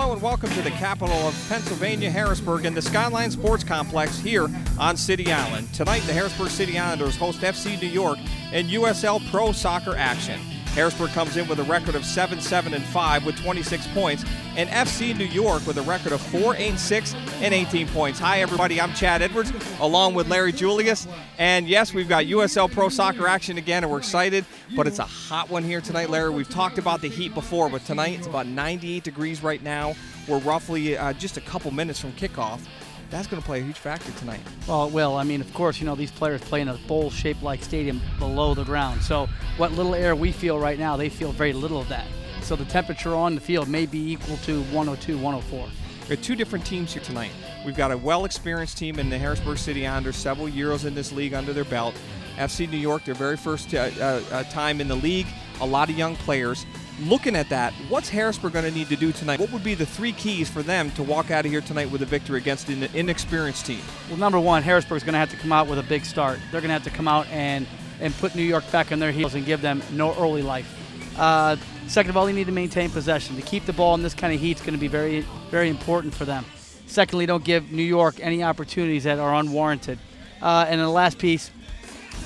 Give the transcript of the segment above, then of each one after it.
Hello and welcome to the capital of Pennsylvania, Harrisburg, and the Skyline Sports Complex here on City Island. Tonight, the Harrisburg City Islanders host FC New York in USLPRO soccer action. Harrisburg comes in with a record of 7-7-5 with 26 points, and FC New York with a record of 4-8-6 and 18 points. Hi, everybody. I'm Chad Edwards, along with Larry Julius. And yes, we've got USLPRO soccer action again, and we're excited, but it's a hot one here tonight, Larry. We've talked about the heat before, but tonight it's about 98 degrees right now. We're roughly just a couple minutes from kickoff. That's going to play a huge factor tonight. Well, it will. I mean, of course, you know, these players play in a bowl-shaped like stadium below the ground. So what little air we feel right now, they feel very little of that. So the temperature on the field may be equal to 102, 104. We have two different teams here tonight. We've got a well-experienced team in the Harrisburg City Islanders, several years in this league under their belt. FC New York, their very first time in the league, a lot of young players. Looking at that, what's Harrisburg going to need to do tonight? What would be the three keys for them to walk out of here tonight with a victory against an inexperienced team? Well, number one, Harrisburg's going to have to come out with a big start. They're going to have to come out and put New York back on their heels and give them no early life. Second of all, they need to maintain possession. To keep the ball in this kind of heat is going to be very, very important for them. Secondly, don't give New York any opportunities that are unwarranted. And the last piece,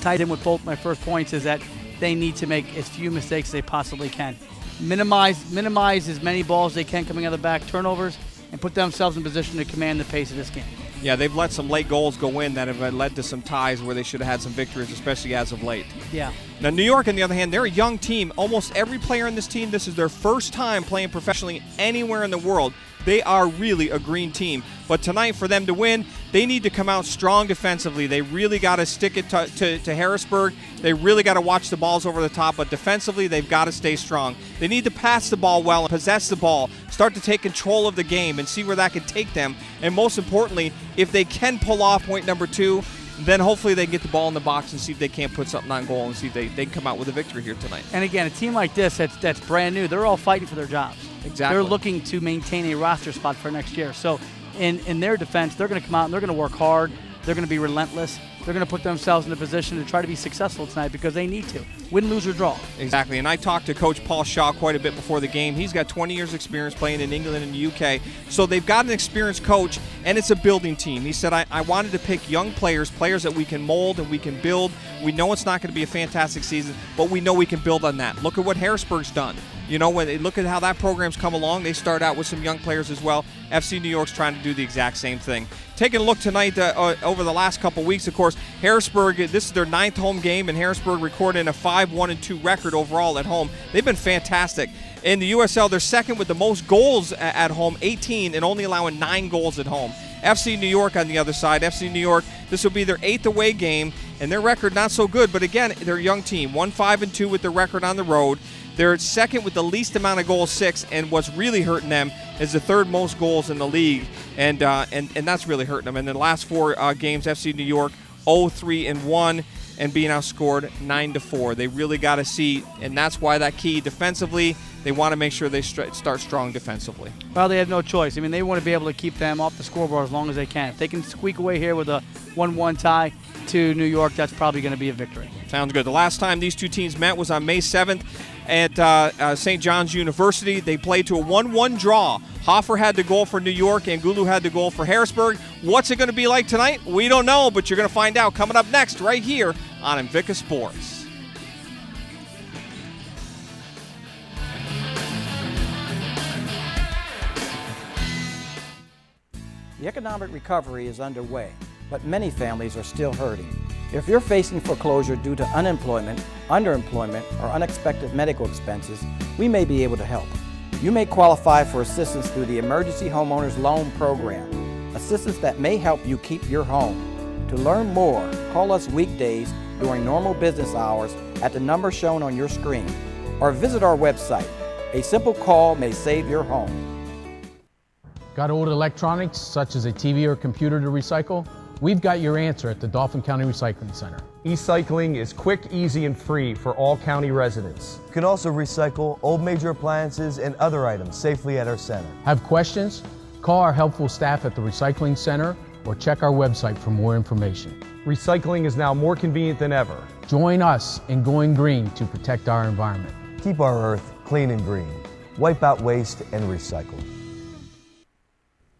tied in with both my first points, is that they need to make as few mistakes as they possibly can. Minimize as many balls as they can coming out of the back, turnovers, and put themselves in position to command the pace of this game. Yeah, they've let some late goals go in that have led to some ties where they should have had some victories, especially as of late. Yeah. Now, New York, on the other hand, they're a young team. Almost every player in this team, this is their first time playing professionally anywhere in the world. They are really a green team. But tonight, for them to win, they need to come out strong defensively. They really got to stick it to Harrisburg. They really got to watch the balls over the top. But defensively, they've got to stay strong. They need to pass the ball well and possess the ball, start to take control of the game and see where that can take them. And most importantly, if they can pull off point number two, then hopefully they can get the ball in the box and see if they can't put something on goal and see if they can come out with a victory here tonight. And again, a team like this that's brand new, they're all fighting for their jobs. Exactly. They're looking to maintain a roster spot for next year. So in their defense, they're going to come out and they're going to work hard. They're going to be relentless. They're going to put themselves in a position to try to be successful tonight because they need to. Win, lose, or draw. Exactly, and I talked to Coach Paul Shaw quite a bit before the game. He's got 20 years experience playing in England and the UK, so they've got an experienced coach, and it's a building team. He said, I wanted to pick young players that we can mold and we can build. We know it's not going to be a fantastic season, but we know we can build on that. Look at what Harrisburg's done. You know, when they look at how that program's come along, they start out with some young players as well. FC New York's trying to do the exact same thing. Taking a look tonight over the last couple weeks, of course, Harrisburg, this is their 9th home game, and Harrisburg recording a 5-1-2 record overall at home. They've been fantastic. In the USL, they're second with the most goals at home, 18, and only allowing 9 goals at home. FC New York on the other side. FC New York, this will be their 8th away game, and their record not so good, but again, they're a young team. 1-5-2 with their record on the road. They're second with the least amount of goals, 6, and what's really hurting them is the 3rd most goals in the league, and that's really hurting them. And in the last 4 games, FC New York 0-3-1 and being outscored 9-4. They really got to see, and that's why that key defensively, they want to make sure they start strong defensively. Well, they have no choice. I mean, they want to be able to keep them off the scoreboard as long as they can. If they can squeak away here with a 1-1 tie to New York, that's probably going to be a victory. Sounds good. The last time these two teams met was on May 7th at St. John's University. They played to a 1-1 draw. Hoffer had the goal for New York, and Gulu had the goal for Harrisburg. What's it going to be like tonight? We don't know, but you're going to find out coming up next right here on Invicta Sports. The economic recovery is underway, but many families are still hurting. If you're facing foreclosure due to unemployment, underemployment, or unexpected medical expenses, we may be able to help. You may qualify for assistance through the Emergency Homeowners Loan Program, assistance that may help you keep your home. To learn more, call us weekdays during normal business hours at the number shown on your screen, or visit our website. A simple call may save your home. Got old electronics, such as a TV or computer to recycle? We've got your answer at the Dauphin County Recycling Center. E-cycling is quick, easy, and free for all county residents. You can also recycle old major appliances and other items safely at our center. Have questions? Call our helpful staff at the Recycling Center or check our website for more information. Recycling is now more convenient than ever. Join us in going green to protect our environment. Keep our earth clean and green. Wipe out waste and recycle.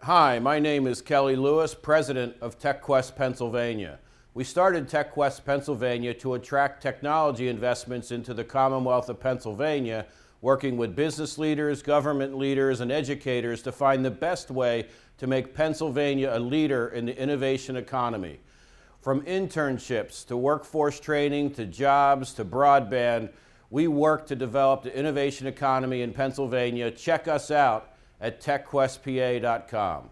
Hi, my name is Kelly Lewis, president of TechQuest Pennsylvania. We started TechQuest Pennsylvania to attract technology investments into the Commonwealth of Pennsylvania, working with business leaders, government leaders, and educators to find the best way to make Pennsylvania a leader in the innovation economy. From internships to workforce training to jobs to broadband, we work to develop the innovation economy in Pennsylvania. Check us out at techquestpa.com.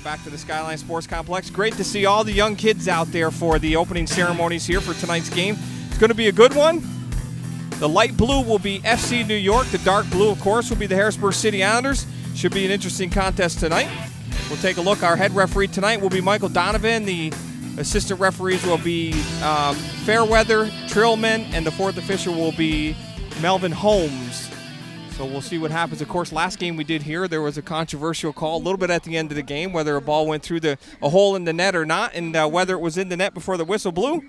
Back to the Skyline Sports Complex. Great to see all the young kids out there for the opening ceremonies here for tonight's game. It's going to be a good one. The light blue will be FC New York. The dark blue, of course, will be the Harrisburg City Islanders. Should be an interesting contest tonight. We'll take a look. Our head referee tonight will be Michael Donovan. The assistant referees will be Fairweather, Trillman, and the fourth official will be Melvin Holmes. So we'll see what happens. Of course, last game we did here, there was a controversial call a little bit at the end of the game, whether a ball went through a hole in the net or not, and whether it was in the net before the whistle blew.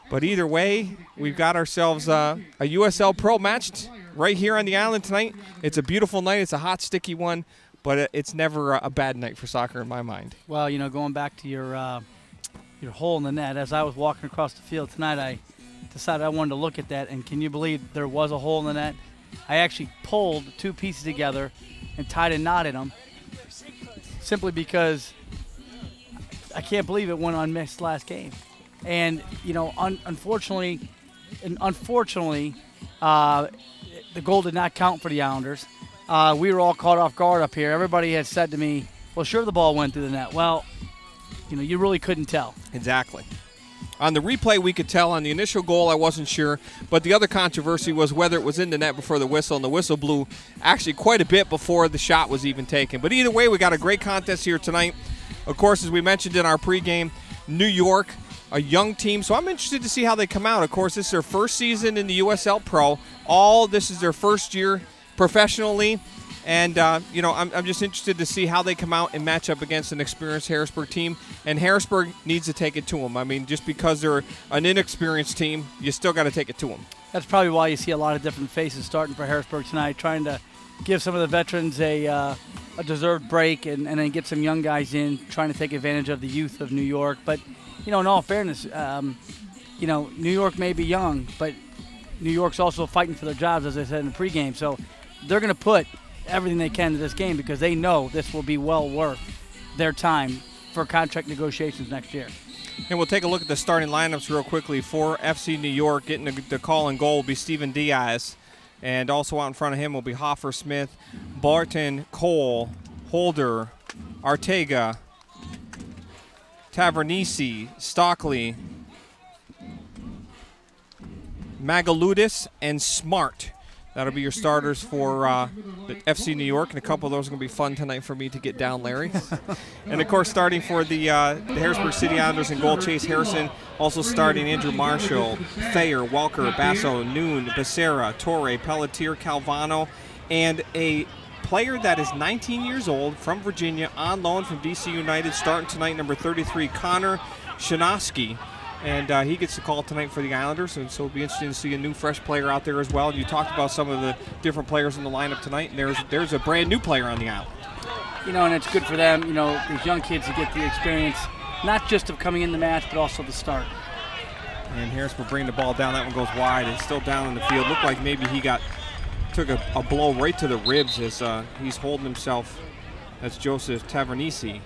But either way, we've got ourselves a USLPRO match right here on the island tonight. It's a beautiful night. It's a hot, sticky one, but it's never a bad night for soccer in my mind. Well, you know, going back to your hole in the net, as I was walking across the field tonight, I decided I wanted to look at that, and can you believe there was a hole in the net? I actually pulled two pieces together and tied a knot in them simply because I can't believe it went unmissed last game. And, you know, unfortunately, the goal did not count for the Islanders. We were all caught off guard up here. Everybody had said to me, well, sure, the ball went through the net. Well, you know, you really couldn't tell. Exactly. On the replay, we could tell. On the initial goal, I wasn't sure. But the other controversy was whether it was in the net before the whistle, and the whistle blew actually quite a bit before the shot was even taken. But either way, we got a great contest here tonight. Of course, as we mentioned in our pregame, New York, a young team. So I'm interested to see how they come out. Of course, this is their first season in the USLPRO. This is their first year professionally. And, you know, I'm just interested to see how they come out and match up against an experienced Harrisburg team. And Harrisburg needs to take it to them. I mean, just because they're an inexperienced team, you still got to take it to them. That's probably why you see a lot of different faces starting for Harrisburg tonight, trying to give some of the veterans a deserved break and then get some young guys in, trying to take advantage of the youth of New York. But, you know, in all fairness, you know, New York may be young, but New York's also fighting for their jobs, as I said in the pregame. So they're going to put everything they can to this game because they know this will be well worth their time for contract negotiations next year. And we'll take a look at the starting lineups real quickly. For FC New York, getting the call and goal will be Steven Diaz. And also out in front of him will be Hoffer Smith, Barton, Cole, Holder, Artega, Tavernisi, Stockley, Magaludis, and Smart. That'll be your starters for the FC New York, and a couple of those are going to be fun tonight for me to get down, Larry. And, of course, starting for the Harrisburg City Islanders in goal, Chase Harrison. Also starting Andrew Marshall, Thayer, Welker, Basso, Noon, Becerra, Torre, Pelletier, Calvano, and a player that is 19 years old from Virginia on loan from DC United, starting tonight, number 33, Connor Shinosky. And he gets the call tonight for the Islanders, and so it'll be interesting to see a new, fresh player out there as well. You talked about some of the different players in the lineup tonight, and there's a brand new player on the island. You know, and it's good for them, you know, these young kids to get the experience, not just of coming in the match, but also the start. And Harris will bring the ball down. That one goes wide. It's still down in the field. Looked like maybe he took a blow right to the ribs as he's holding himself. That's Joseph Tavernisi.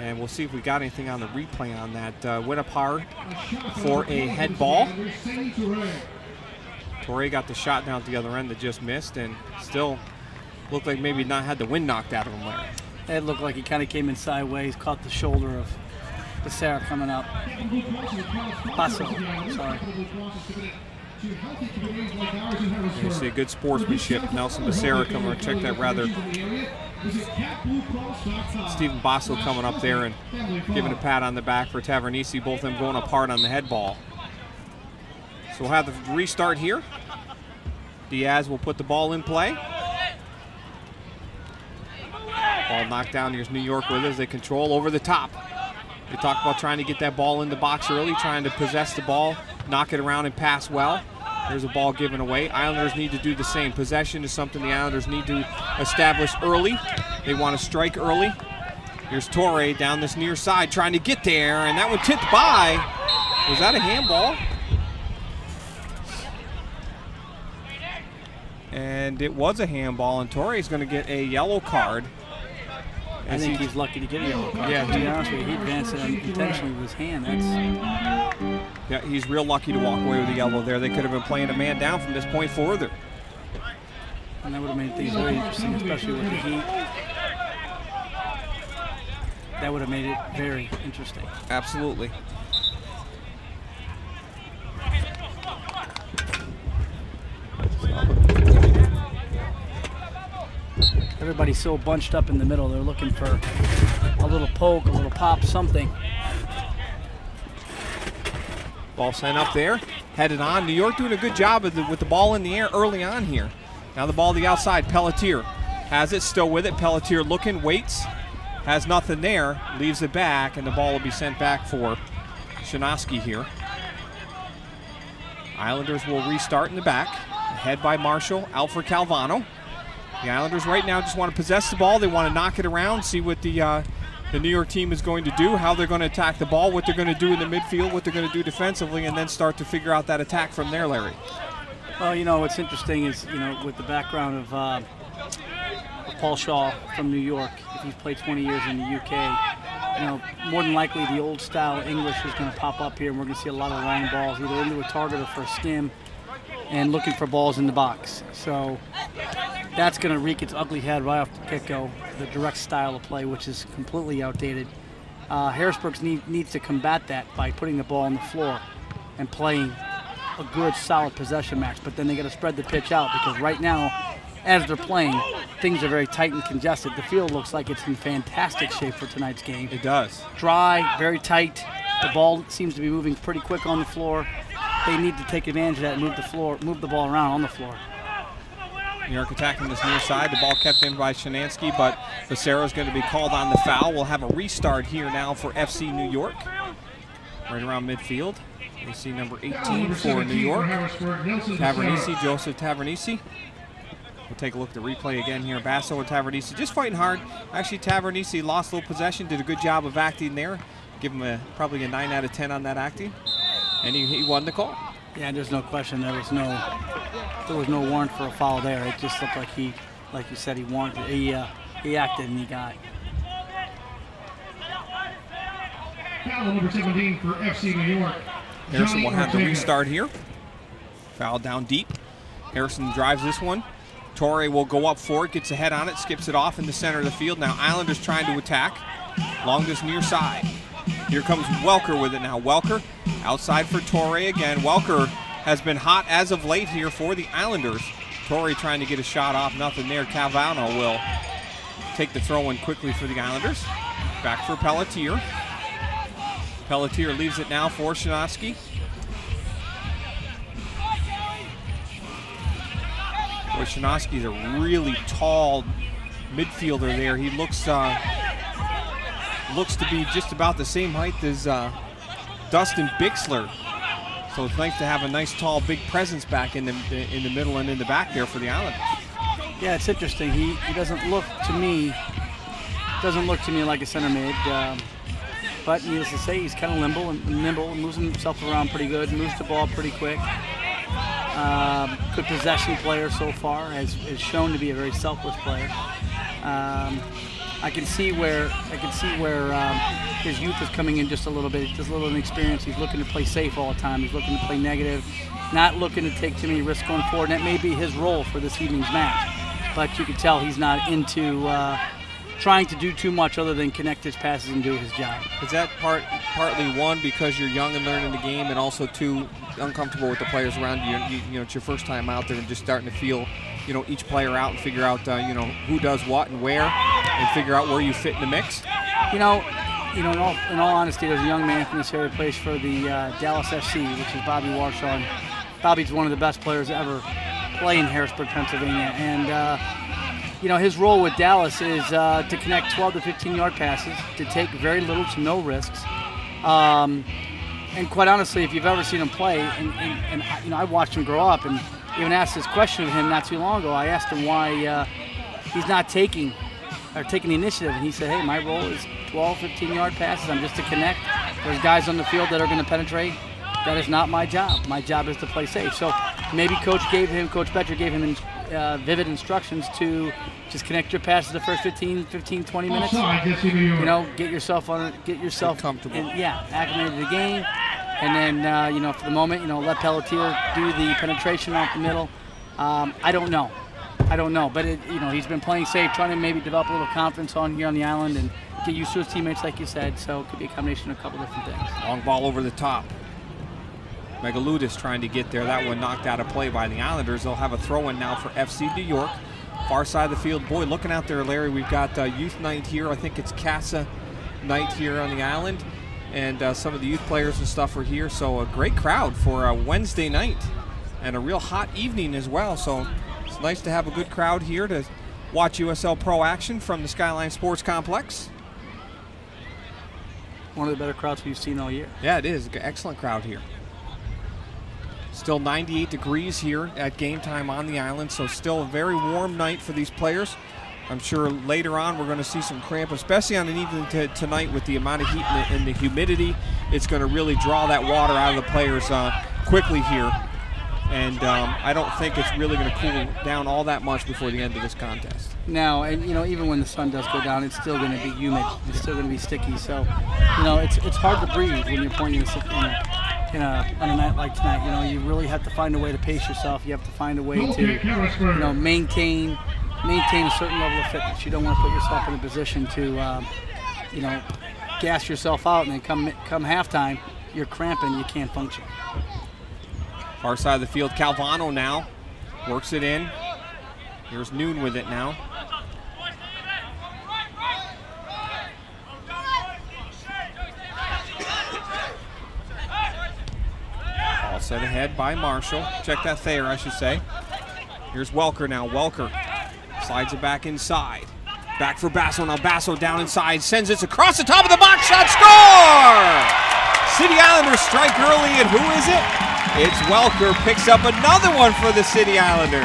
And we'll see if we got anything on the replay on that. Went up hard for a head ball. Torre got the shot down at the other end that just missed, and still looked like maybe not had the wind knocked out of him there. It looked like he kind of came in sideways, caught the shoulder of Becerra coming up. Basso, sorry. You see good sportsmanship. Nelson Becerra coming to check that rather. Stephen Basso coming up there and giving a pat on the back for Tavernisi, both of them going up hard on the head ball. So we'll have the restart here. Diaz will put the ball in play. Ball knocked down. Here's New York with it as they control over the top. They talk about trying to get that ball in the box early, trying to possess the ball, knock it around and pass well. There's a ball given away. Islanders need to do the same. Possession is something the Islanders need to establish early. They want to strike early. Here's Torre down this near side trying to get there, and that one tipped by. Was that a handball? And it was a handball, and Torre is going to get a yellow card. I think he's lucky to get a yellow card. Yeah, to be honest with you, he advanced it intentionally with his hand. Yeah, he's real lucky to walk away with a yellow there. They could have been playing a man down from this point further. And that would have made things very interesting, especially with the heat. That would have made it very interesting. Absolutely. Everybody's so bunched up in the middle. They're looking for a little poke, a little pop, something. Ball sent up there, headed on. New York doing a good job with the ball in the air early on here. Now the ball to the outside. Pelletier has it, still with it. Pelletier looking, waits, has nothing there, leaves it back, and the ball will be sent back for Shinosky here. Islanders will restart in the back. Ahead by Marshall, out for Calvano. The Islanders right now just want to possess the ball. They want to knock it around, see what the New York team is going to do, how they're going to attack the ball, what they're going to do in the midfield, what they're going to do defensively, and then start to figure out that attack from there, Larry. Well, you know, what's interesting is, you know, with the background of Paul Shaw from New York, if he's played 20 years in the UK, you know, more than likely the old style English is going to pop up here, and we're going to see a lot of long balls, either into a target or for a skim, and looking for balls in the box. So that's going to wreak its ugly head right off the get-go, the direct style of play, which is completely outdated. Harrisburg needs to combat that by putting the ball on the floor and playing a good, solid possession match. But then they got to spread the pitch out, because right now, as they're playing, things are very tight and congested. The field looks like it's in fantastic shape for tonight's game. It does. Dry, very tight. The ball seems to be moving pretty quick on the floor. They need to take advantage of that and move the ball around on the floor. New York attacking this near side. The ball kept in by Shanansky, but Becerra is going to be called on the foul. We'll have a restart here now for FC New York. Right around midfield. We see number 18 for New York. Tavernisi, Joseph Tavernisi. We'll take a look at the replay again here. Basso and Tavernisi just fighting hard. Actually, Tavernisi lost a little possession, did a good job of acting there. Give him probably a 9 out of 10 on that acting. And he won the call. Yeah, there's no question. There was no warrant for a foul there. It just looked like he, like you said, he wanted. He acted and he got. Foul number 17 for FC New York. Harrison will have the restart here. Foul down deep. Harrison drives this one. Torre will go up for it, gets a head on it, skips it off in the center of the field. Now Islanders trying to attack along this near side. Here comes Welker with it now. Welker outside for Torre again. Welker has been hot as of late here for the Islanders. Torre trying to get a shot off, nothing there. Calvano will take the throw in quickly for the Islanders. Back for Pelletier. Pelletier leaves it now for Shinosky. Boy, Shinosky's a really tall midfielder there. He looks to be just about the same height as Dustin Bixler. So it's nice to have a nice, tall, big presence back in the middle and in the back there for the Islanders. Yeah, it's interesting. He doesn't look to me like a center mid. But needless to say, he's kind of nimble and moves himself around pretty good, moves the ball pretty quick. Good possession player so far, has shown to be a very selfless player. I can see where his youth is coming in just a little bit, just a little inexperience. He's looking to play safe all the time. He's looking to play negative, not looking to take too many risks going forward. And that may be his role for this evening's match. But you can tell he's not into trying to do too much other than connect his passes and do his job. Is that partly one because you're young and learning the game, and also two, uncomfortable with the players around you? You know, it's your first time out there and just starting to feel, you know, each player out and figure out, you know, who does what and where, and figure out where you fit in the mix. You know, in all honesty, there's a young man from this area who plays for the Dallas FC, which is Bobby Warshaw. And Bobby's one of the best players to ever play in Harrisburg, Pennsylvania, and you know, his role with Dallas is to connect 12 to 15-yard passes, to take very little to no risks. And quite honestly, if you've ever seen him play, and you know, I watched him grow up, and even asked this question of him not too long ago. I asked him why he's not taking the initiative, and he said, hey, my role is 12, 15-yard passes. I'm just to connect. There's guys on the field that are going to penetrate. That is not my job. My job is to play safe. So maybe Coach Betcher gave him vivid instructions to just connect your passes the first 15, 20 minutes. You know, get yourself comfortable. Acclimated to the game. And then, you know, for the moment, you know, let Pelletier do the penetration off the middle. I don't know. But, you know, he's been playing safe, trying to maybe develop a little confidence here on the island and get used to his teammates, like you said. So it could be a combination of a couple different things. Long ball over the top. Megaludis trying to get there. That one knocked out of play by the Islanders. They'll have a throw-in now for FC New York. Far side of the field. Boy, looking out there, Larry, we've got youth night here. I think it's CASA night here on the island. And some of the youth players and stuff are here. So a great crowd for a Wednesday night. And a real hot evening as well. So it's nice to have a good crowd here to watch USL Pro action from the Skyline Sports Complex. One of the better crowds we've seen all year. Yeah, it is. Excellent crowd here. Still 98 degrees here at game time on the island, so still a very warm night for these players. I'm sure later on we're going to see some cramp, especially on an evening tonight with the amount of heat and the humidity. It's going to really draw that water out of the players quickly here. And I don't think it's really going to cool down all that much before the end of this contest. No, and you know, even when the sun does go down, it's still going to be humid. It's still going to be sticky. So, you know, it's hard to breathe when you're playing on a night like tonight. You know, you really have to find a way to pace yourself. You have to find a way to, you know, maintain a certain level of fitness. You don't want to put yourself in a position to, you know, gas yourself out, and then come halftime, you're cramping, you can't function. Far side of the field, Calvano now works it in. Here's Noon with it now. All set ahead by Marshall. Check that Thayer, I should say. Here's Welker now. Welker slides it back inside. Back for Basso. Now Basso down inside. Sends it across the top of the box. Shot, score! City Islanders strike early, and who is it? It's Welker. Picks up another one for the City Islanders.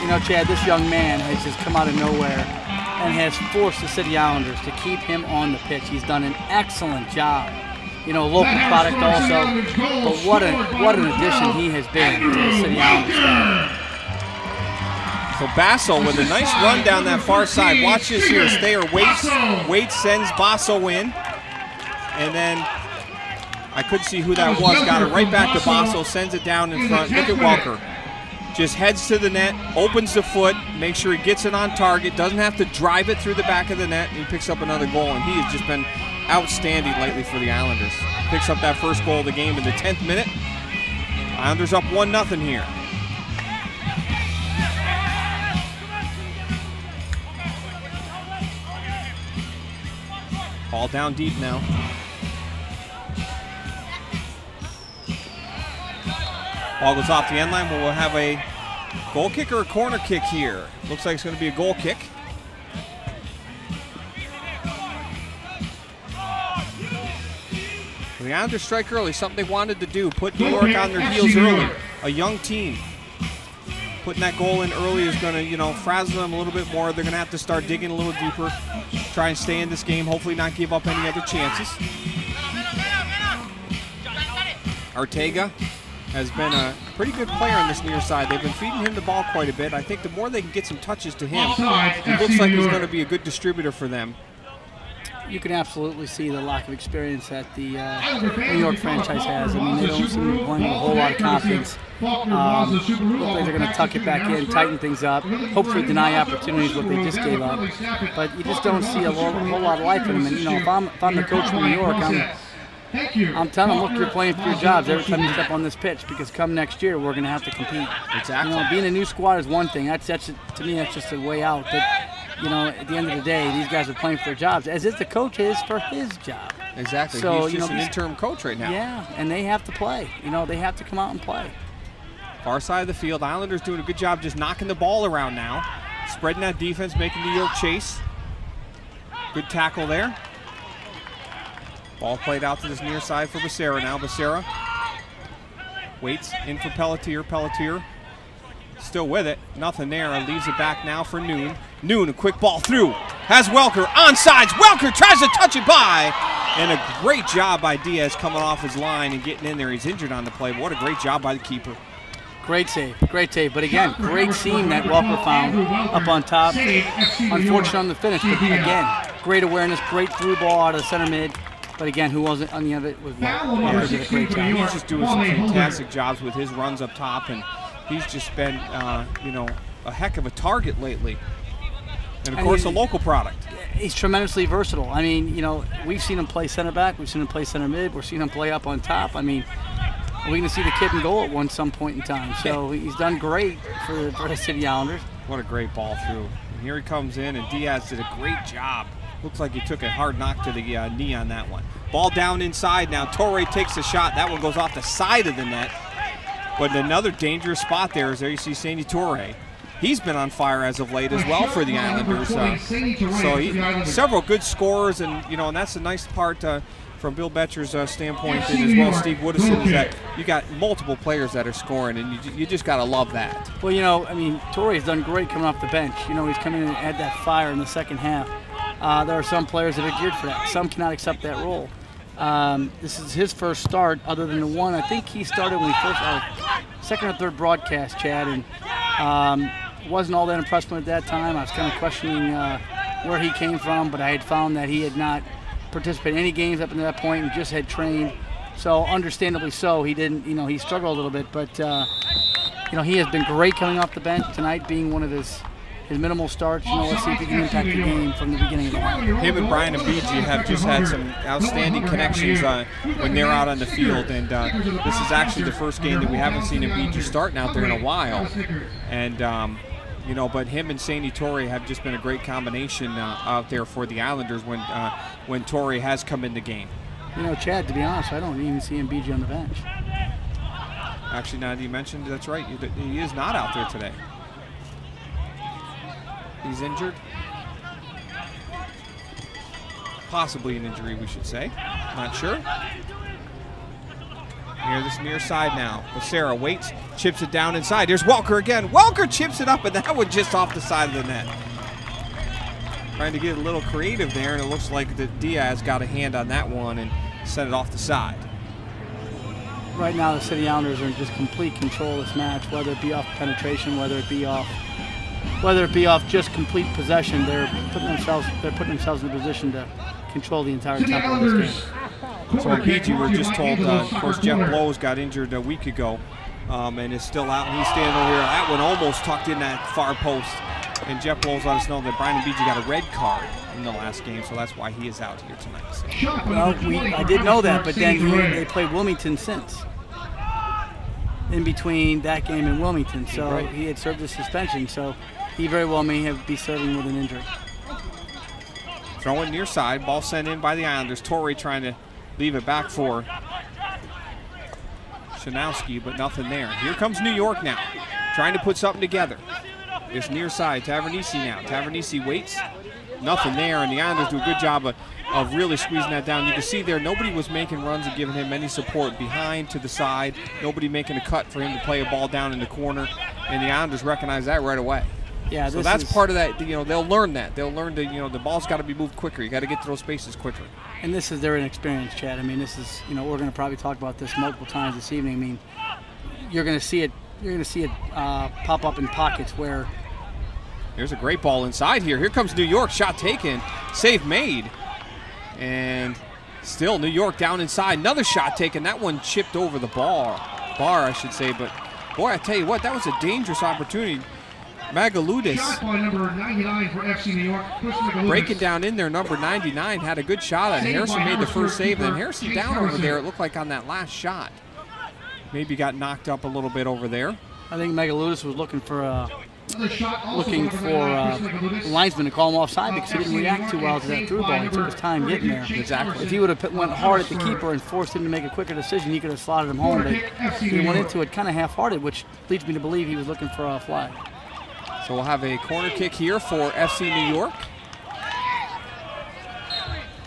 You know, Chad, this young man has just come out of nowhere and has forced the City Islanders to keep him on the pitch. He's done an excellent job. You know, local product also, but what an addition he has been to the City Islanders. So Basso with a nice run down that far side. Watch this here. Thayer waits, sends Basso in, and then I couldn't see who that was. Got it right back to Basso, sends it down in front. Look at Welker. Just heads to the net, opens the foot, makes sure he gets it on target, doesn't have to drive it through the back of the net, and he picks up another goal. And he has just been outstanding lately for the Islanders. Picks up that first goal of the game in the 10th minute. Islanders up 1-0 here. Ball down deep now. Ball goes off the end line, but we'll have a goal kick or a corner kick here. Looks like it's going to be a goal kick. The Islanders strike early, something they wanted to do, put New York on their heels early. A young team. Putting that goal in early is going to, you know, frazzle them a little bit more. They're going to have to start digging a little deeper, try and stay in this game, hopefully not give up any other chances. Ortega has been a pretty good player on this near side. They've been feeding him the ball quite a bit. I think the more they can get some touches to him, it looks like he's going to be a good distributor for them. You can absolutely see the lack of experience that the New York franchise has. I mean, they don't seem to be playing with a whole lot of confidence. Looks like they're going to tuck it back in, tighten things up, hopefully deny opportunities what they just gave up. But you just don't see a whole lot of life in them. And, you know, if I'm the coach from New York, I'm telling them, look, you're playing for your jobs every time you step on this pitch, because come next year, we're going to have to compete. Exactly. You know, being a new squad is one thing. That's to me, that's just a way out. But, you know, at the end of the day, these guys are playing for their jobs, as if the coach is for his job. Exactly. So, he's just an interim coach right now. Yeah, and they have to play. You know, they have to come out and play. Far side of the field, Islanders doing a good job just knocking the ball around now. Spreading that defense, making New York chase. Good tackle there. Ball played out to this near side for Becerra now. Becerra waits in for Pelletier. Pelletier still with it. Nothing there. Leaves it back now for Noon. Noon, a quick ball through. Has Welker onsides. Welker tries to touch it by. And a great job by Diaz coming off his line and getting in there. He's injured on the play. What a great job by the keeper. Great save, great save. But again, great seam that Welker found up on top. Unfortunate on the finish, but again, great awareness, great through ball out of the center mid. But again, who wasn't on the end of it was Welker. Did a great job. He's just doing some fantastic jobs with his runs up top, and he's just been, you know, a heck of a target lately. And of course, a local product. He's tremendously versatile. I mean, you know, we've seen him play center back, we've seen him play center mid, we're seeing him play up on top. I mean, we're going to see the kid in goal at some point in time. So he's done great for the City Islanders. What a great ball through. And here he comes in, and Diaz did a great job. Looks like he took a hard knock to the knee on that one. Ball down inside now. Torre takes a shot. That one goes off the side of the net. But another dangerous spot there is there you see Sandy Torre. He's been on fire as of late as well for the Islanders. So several good scorers, and you know, and that's the nice part from Bill Betcher's standpoint, and as well as Steve Woodison, is that you got multiple players that are scoring, and you just got to love that. Well, you know, I mean, Torre's done great coming off the bench. You know, he's come in and had that fire in the second half. There are some players that are geared for that. Some cannot accept that role. This is his first start, other than the one I think he started when he first, second or third broadcast, Chad, and wasn't all that impressed with him at that time. I was kind of questioning where he came from, but I had found that he had not participated in any games up until that point and just had trained. So understandably so, he didn't, you know, he struggled a little bit, but you know, he has been great coming off the bench tonight, being one of his minimal starts. You know, let's see if he can impact the game from the beginning of the game. Him and Brian and BG have just had some outstanding connections when they're out on the field, and this is actually the first game that we haven't seen BG starting out there in a while. And you know, but him and Sandy Torre have just been a great combination out there for the Islanders when Torre has come in the game. You know, Chad, to be honest, I don't even see BG on the bench. Actually, now that you mentioned, that's right. He is not out there today. He's injured. Possibly an injury, we should say. Not sure. Near this near side now. Becerra waits, chips it down inside. Here's Welker again. Welker chips it up, and that one just off the side of the net. Trying to get a little creative there, and it looks like that Diaz got a hand on that one and sent it off the side. Right now, the City Islanders are in just complete control of this match, whether it be off penetration, whether it be off just complete possession. They're putting themselves in a position to control the entire tempo of this game. So BG, we're just told, of course, Jeff Blows got injured a week ago and is still out. And he's standing over here. That one almost tucked in that far post. And Jeff Blows let us know that Brian and BG got a red card in the last game, so that's why he is out here tonight. So. Well, I did know that, but then they played Wilmington since. In between that game and Wilmington, so he had served his suspension, so he very well may be serving with an injury. Throwing near side, ball sent in by the Islanders. Torre trying to leave it back for Shanowski, but nothing there. Here comes New York now, trying to put something together. It's near side, Tavernisi now. Tavernisi waits, nothing there, and the Islanders do a good job of really squeezing that down. You can see there, nobody was making runs and giving him any support behind to the side. Nobody making a cut for him to play a ball down in the corner, and the Islanders recognize that right away. Yeah, so that's part of that. You know, they'll learn that. They'll learn to, you know, the ball's got to be moved quicker. You got to get to those spaces quicker. And this is their inexperience, Chad. I mean, this is, you know, we're going to probably talk about this multiple times this evening. I mean, you're going to see it. You're going to see it pop up in pockets where. There's a great ball inside here. Here comes New York. Shot taken. Save made. And still New York down inside. Another shot taken. That one chipped over the bar, I should say. But boy, I tell you what, that was a dangerous opportunity. Magaludis breaking down in there, number 99, had a good shot at it. Harrison made the first save, and then Harrison down over there, it looked like on that last shot. Maybe got knocked up a little bit over there. I think Magaludis was looking for linesman to call him offside because he didn't react too well to that through ball. He took his time getting there. Exactly. If he would have went hard at the keeper and forced him to make a quicker decision, he could have slotted him home. But he went into it kind of half-hearted, which leads me to believe he was looking for a flag. So we'll have a corner kick here for FC New York.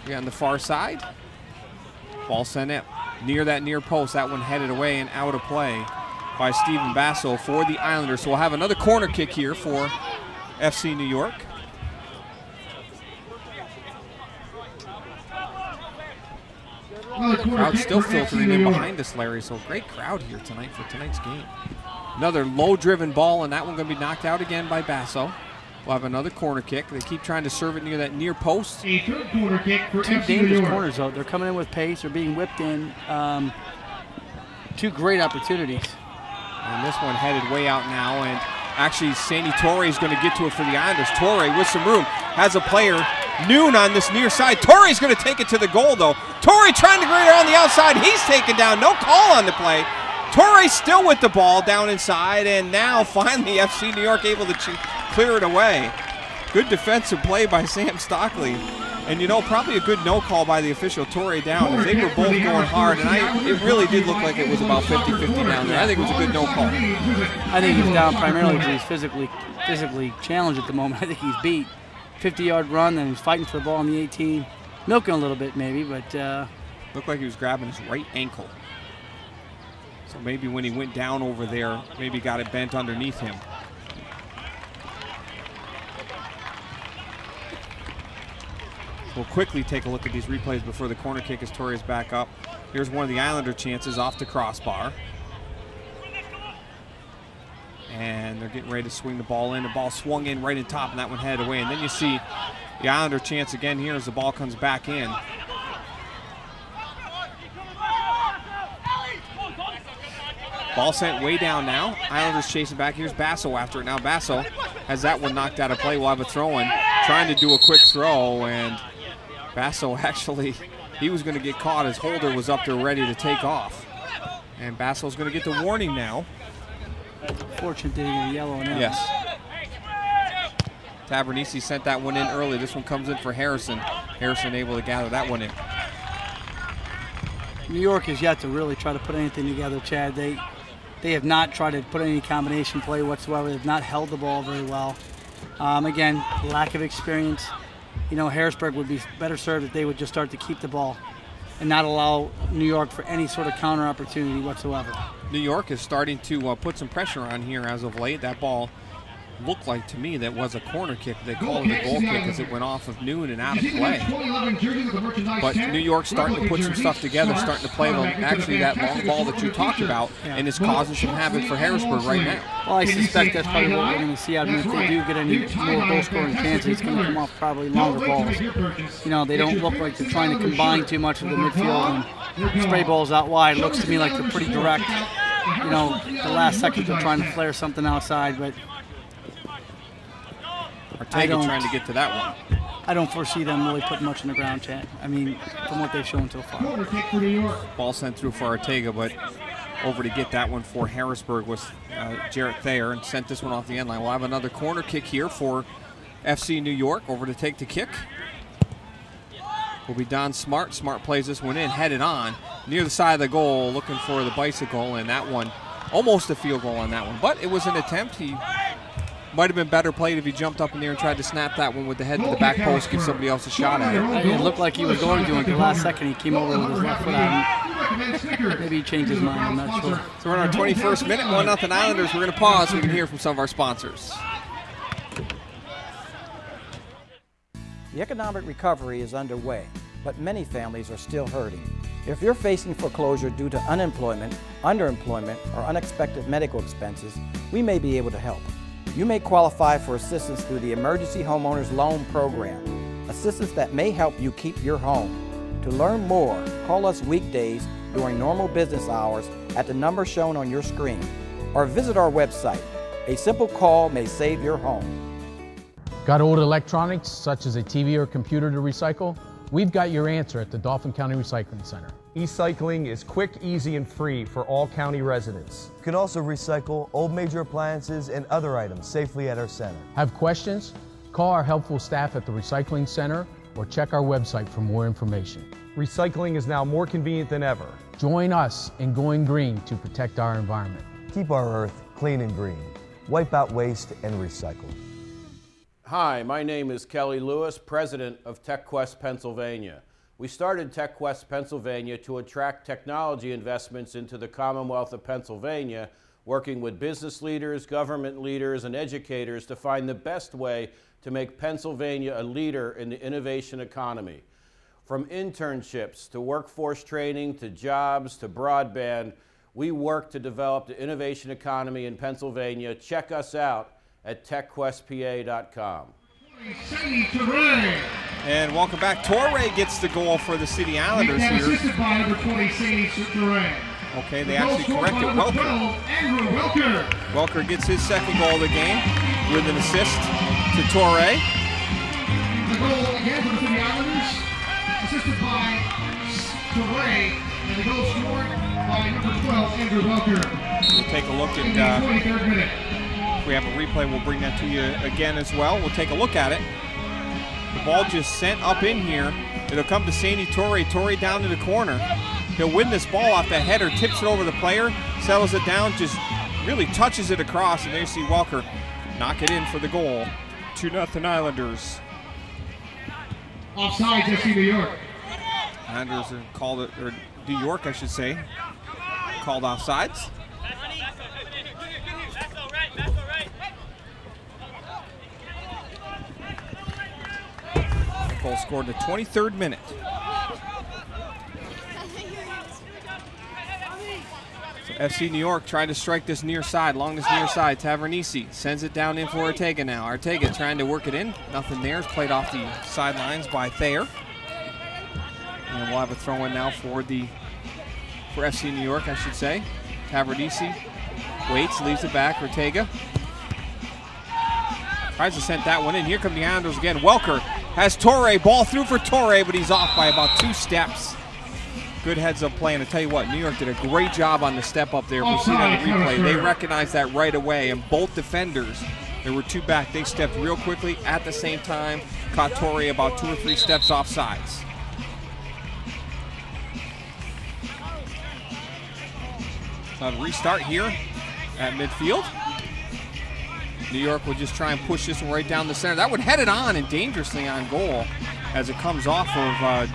We're on the far side. Ball sent up near that near post. That one headed away and out of play by Steven Basso for the Islanders. So we'll have another corner kick here for FC New York. Crowd still filtering in behind us, Larry. So great crowd here tonight for tonight's game. Another low-driven ball, and that one going to be knocked out again by Basso. We'll have another corner kick. They keep trying to serve it near that near post. A third corner kick for Two FC New dangerous York. corners, though. They're coming in with pace. They're being whipped in. Two great opportunities. And this one headed way out now, and actually Sandy Torre is going to get to it for the Islanders. Torre with some room has a player, Noon, on this near side. Torre's going to take it to the goal, though. Torre trying to get it on the outside. He's taken down. No call on the play. Torre still with the ball down inside, and now finally FC New York able to clear it away. Good defensive play by Sam Stockley. And you know, probably a good no call by the official. Torre down, as they were both going hard, and it really did look like it was about 50-50 down there. I think it was a good no call. I think he's down primarily because he's physically challenged at the moment. I think he's beat. 50-yard run, and he's fighting for the ball on the 18. Milking a little bit maybe, but looked like he was grabbing his right ankle. So maybe when he went down over there, maybe got it bent underneath him. We'll quickly take a look at these replays before the corner kick as Torre is back up. Here's one of the Islander chances off the crossbar. And they're getting ready to swing the ball in. The ball swung in right in top, and that one headed away. And then you see the Islander chance again here as the ball comes back in. Ball sent way down now. Islanders chasing back. Here's Basso after it. Now Basso has that one knocked out of play. We'll have a throw-in. Trying to do a quick throw, and Basso actually, he was going to get caught as Holder was up there ready to take off. And Basso's going to get the warning now. Fortunate that he got a yellow now. Yes. Tavernisi sent that one in early. This one comes in for Harrison. Harrison able to gather that one in. New York has yet to really try to put anything together, Chad. They have not tried to put any combination play whatsoever. They've not held the ball very well. Again, lack of experience. You know, Harrisburg would be better served if they would just start to keep the ball and not allow New York for any sort of counter opportunity whatsoever. New York is starting to put some pressure on here as of late. That ball looked like to me that was a corner kick. They called it a goal kick as it went off of Noon and out of play. But New York's starting to put some stuff together, starting to play them, actually that long ball that you talked about, and it's causing some havoc for Harrisburg right now. Well, I suspect that's probably what we're going to see out of them. If they do get any more goal-scoring chances, it's going to come off probably longer balls. You know, they don't look like they're trying to combine too much of the midfield and spray balls out wide. It looks to me like they're pretty direct. You know, the last second they're trying to flare something outside, but Ortega trying to get to that one. I don't foresee them really putting much on the ground, Chad. I mean, from what they've shown so far. Ball sent through for Ortega, but over to get that one for Harrisburg was Jarrett Thayer, and sent this one off the end line. We'll have another corner kick here for FC New York. Over to take the kick will be Don Smart. Smart plays this one in, headed on near the side of the goal, looking for the bicycle, and that one almost a field goal on that one, but it was an attempt. He might have been better played if he jumped up in there and tried to snap that one with the head to the back post, give somebody else a shot at it. It looked like he was going to, until the last second he came over with his left foot out. Maybe he changed his mind, I'm not sure. So we're in our 21st minute, 1-0 Islanders. We're going to pause so we can hear from some of our sponsors. The economic recovery is underway, but many families are still hurting. If you're facing foreclosure due to unemployment, underemployment, or unexpected medical expenses, we may be able to help. You may qualify for assistance through the Emergency Homeowners Loan Program. assistance that may help you keep your home. To learn more, call us weekdays during normal business hours at the number shown on your screen, or visit our website. A simple call may save your home. Got old electronics, such as a TV or computer to recycle? We've got your answer at the Dauphin County Recycling Center. E-cycling is quick, easy, and free for all county residents. You can also recycle old major appliances and other items safely at our center. Have questions? Call our helpful staff at the Recycling Center or check our website for more information. Recycling is now more convenient than ever. Join us in going green to protect our environment. Keep our earth clean and green. Wipe out waste and recycle. Hi, my name is Kelly Lewis, president of TechQuest Pennsylvania. We started TechQuest Pennsylvania to attract technology investments into the Commonwealth of Pennsylvania, working with business leaders, government leaders, and educators to find the best way to make Pennsylvania a leader in the innovation economy. From internships to workforce training to jobs to broadband, we work to develop the innovation economy in Pennsylvania. Check us out at techquestpa.com. And welcome back. Torrey gets the goal for the City Islanders here. Assisted by number 20, Sadie Turay. Okay, they actually corrected Welker. Welker gets his second goal of the game with an assist to Torrey. The goal again for the City Islanders, assisted by Turay, and the goal scored by number 12, Andrew Welker. We'll take a look at, in the 23rd minute. if we have a replay, we'll bring that to you again as well. We'll take a look at it. The ball just sent up in here. It'll come to Sandy Torrey. Torrey down to the corner. He'll win this ball off the header, tips it over the player, settles it down, just really touches it across, and there you see Welker knock it in for the goal. 2-0 Islanders. Offside, FC New York. Islanders are called it, or New York, I should say, called offsides. That goal scored in the 23rd minute. So FC New York trying to strike this near side, along this near side. Tavernisi sends it down in for Ortega now. Ortega trying to work it in. Nothing there. It's played off the sidelines by Thayer. And we'll have a throw in now for FC New York, I should say. Tavernisi waits, leaves it back. Ortega tries to send that one in. Here come the Islanders again. Welker has Torrey. Ball through for Torrey, but he's off by about 2 steps. Good heads-up play, and I tell you what, New York did a great job on the step up there. We see it on the replay. They recognized that right away, and both defenders, there were 2 back. They stepped real quickly at the same time, caught Torrey about 2 or 3 steps off sides. So a restart here at midfield. New York will just try and push this one right down the center. That would head it on and dangerously on goal as it comes off of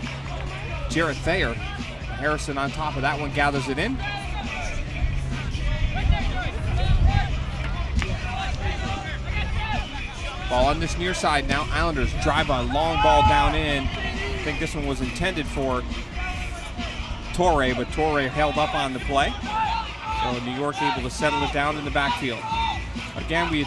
Jarrett Thayer. Harrison on top of that one gathers it in. Ball on this near side now. Islanders drive a long ball down in. I think this one was intended for Torrey, but Torrey held up on the play. So New York able to settle it down in the backfield. Again, I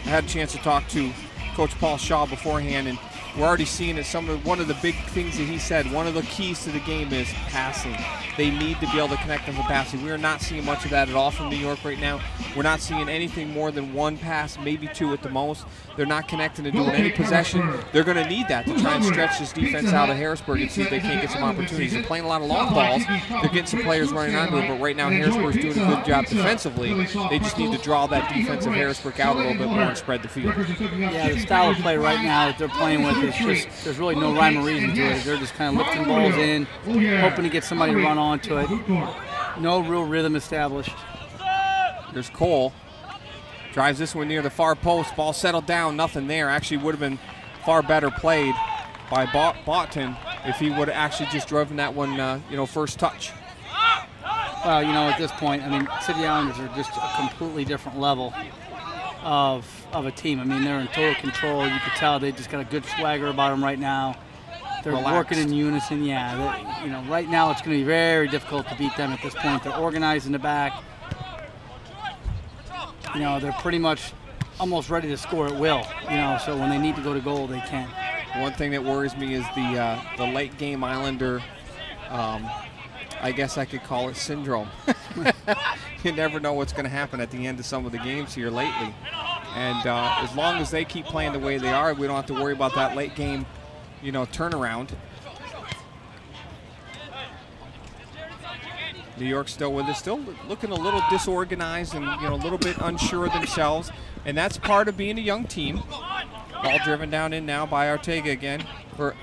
had a chance to talk to Coach Paul Shaw beforehand, and we're already seeing it. One of the big things that he said, one of the keys to the game is passing. They need to be able to connect on the passing. We are not seeing much of that at all from New York right now. We're not seeing anything more than 1 pass, maybe 2 at the most. They're not connecting to doing any possession. They're going to need that to try and stretch this defense out of Harrisburg and see if they can't get some opportunities. They're playing a lot of long balls. They're getting some players running onto it, but right now Harrisburg's doing a good job defensively. They just need to draw that defense of Harrisburg out a little bit more and spread the field. Yeah, the style of play right now that they're playing with is just, there's really no rhyme or reason to it. They're just kind of lifting balls in, hoping to get somebody to run onto it. No real rhythm established. There's Cole. Drives this one near the far post. Ball settled down. Nothing there. Actually would have been far better played by Boughton if he would have actually just driven that one, first touch. Well, at this point, I mean, City Islanders are just a completely different level of a team. I mean, they're in total control. You could tell they just got a good swagger about them right now. They're working in unison. Yeah, right now it's going to be very difficult to beat them at this point. They're organized in the back. They're pretty much almost ready to score at will. So when they need to go to goal, they can. One thing that worries me is the late game Islander, I guess I could call it syndrome. You never know what's going to happen at the end of some of the games here lately. And as long as they keep playing the way they are, we don't have to worry about that late game, turnaround. New York still with us, still looking a little disorganized and a little bit unsure of themselves. And that's part of being a young team. Ball driven down in now by Arteaga again, for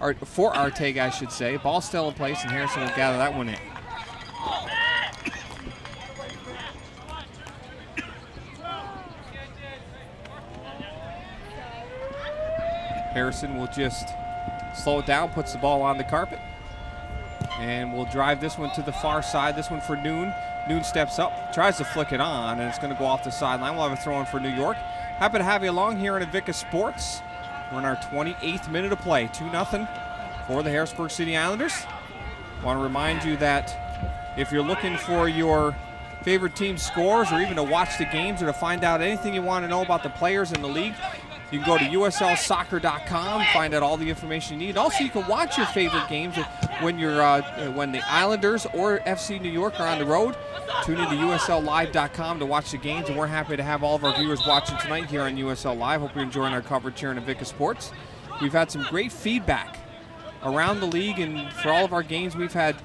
Arteaga, I should say. Ball still in place, and Harrison will gather that one in. Harrison will just slow it down, puts the ball on the carpet, and we'll drive this one to the far side. This one for Noon. Noon steps up, tries to flick it on, and it's going to go off the sideline. We'll have a throw in for New York. Happy to have you along here in Invicta Sports. We're in our 28th minute of play, 2-0 for the Harrisburg City Islanders. Want to remind you that if you're looking for your favorite team scores, or even to watch the games, or to find out anything you want to know about the players in the league, you can go to uslsoccer.com, find out all the information you need. Also, you can watch your favorite games when when the Islanders or FC New York are on the road. Tune into usllive.com to watch the games, and we're happy to have all of our viewers watching tonight here on USL Live. Hope you're enjoying our coverage here in Invicta Sports. We've had some great feedback around the league, and for all of our games, we've had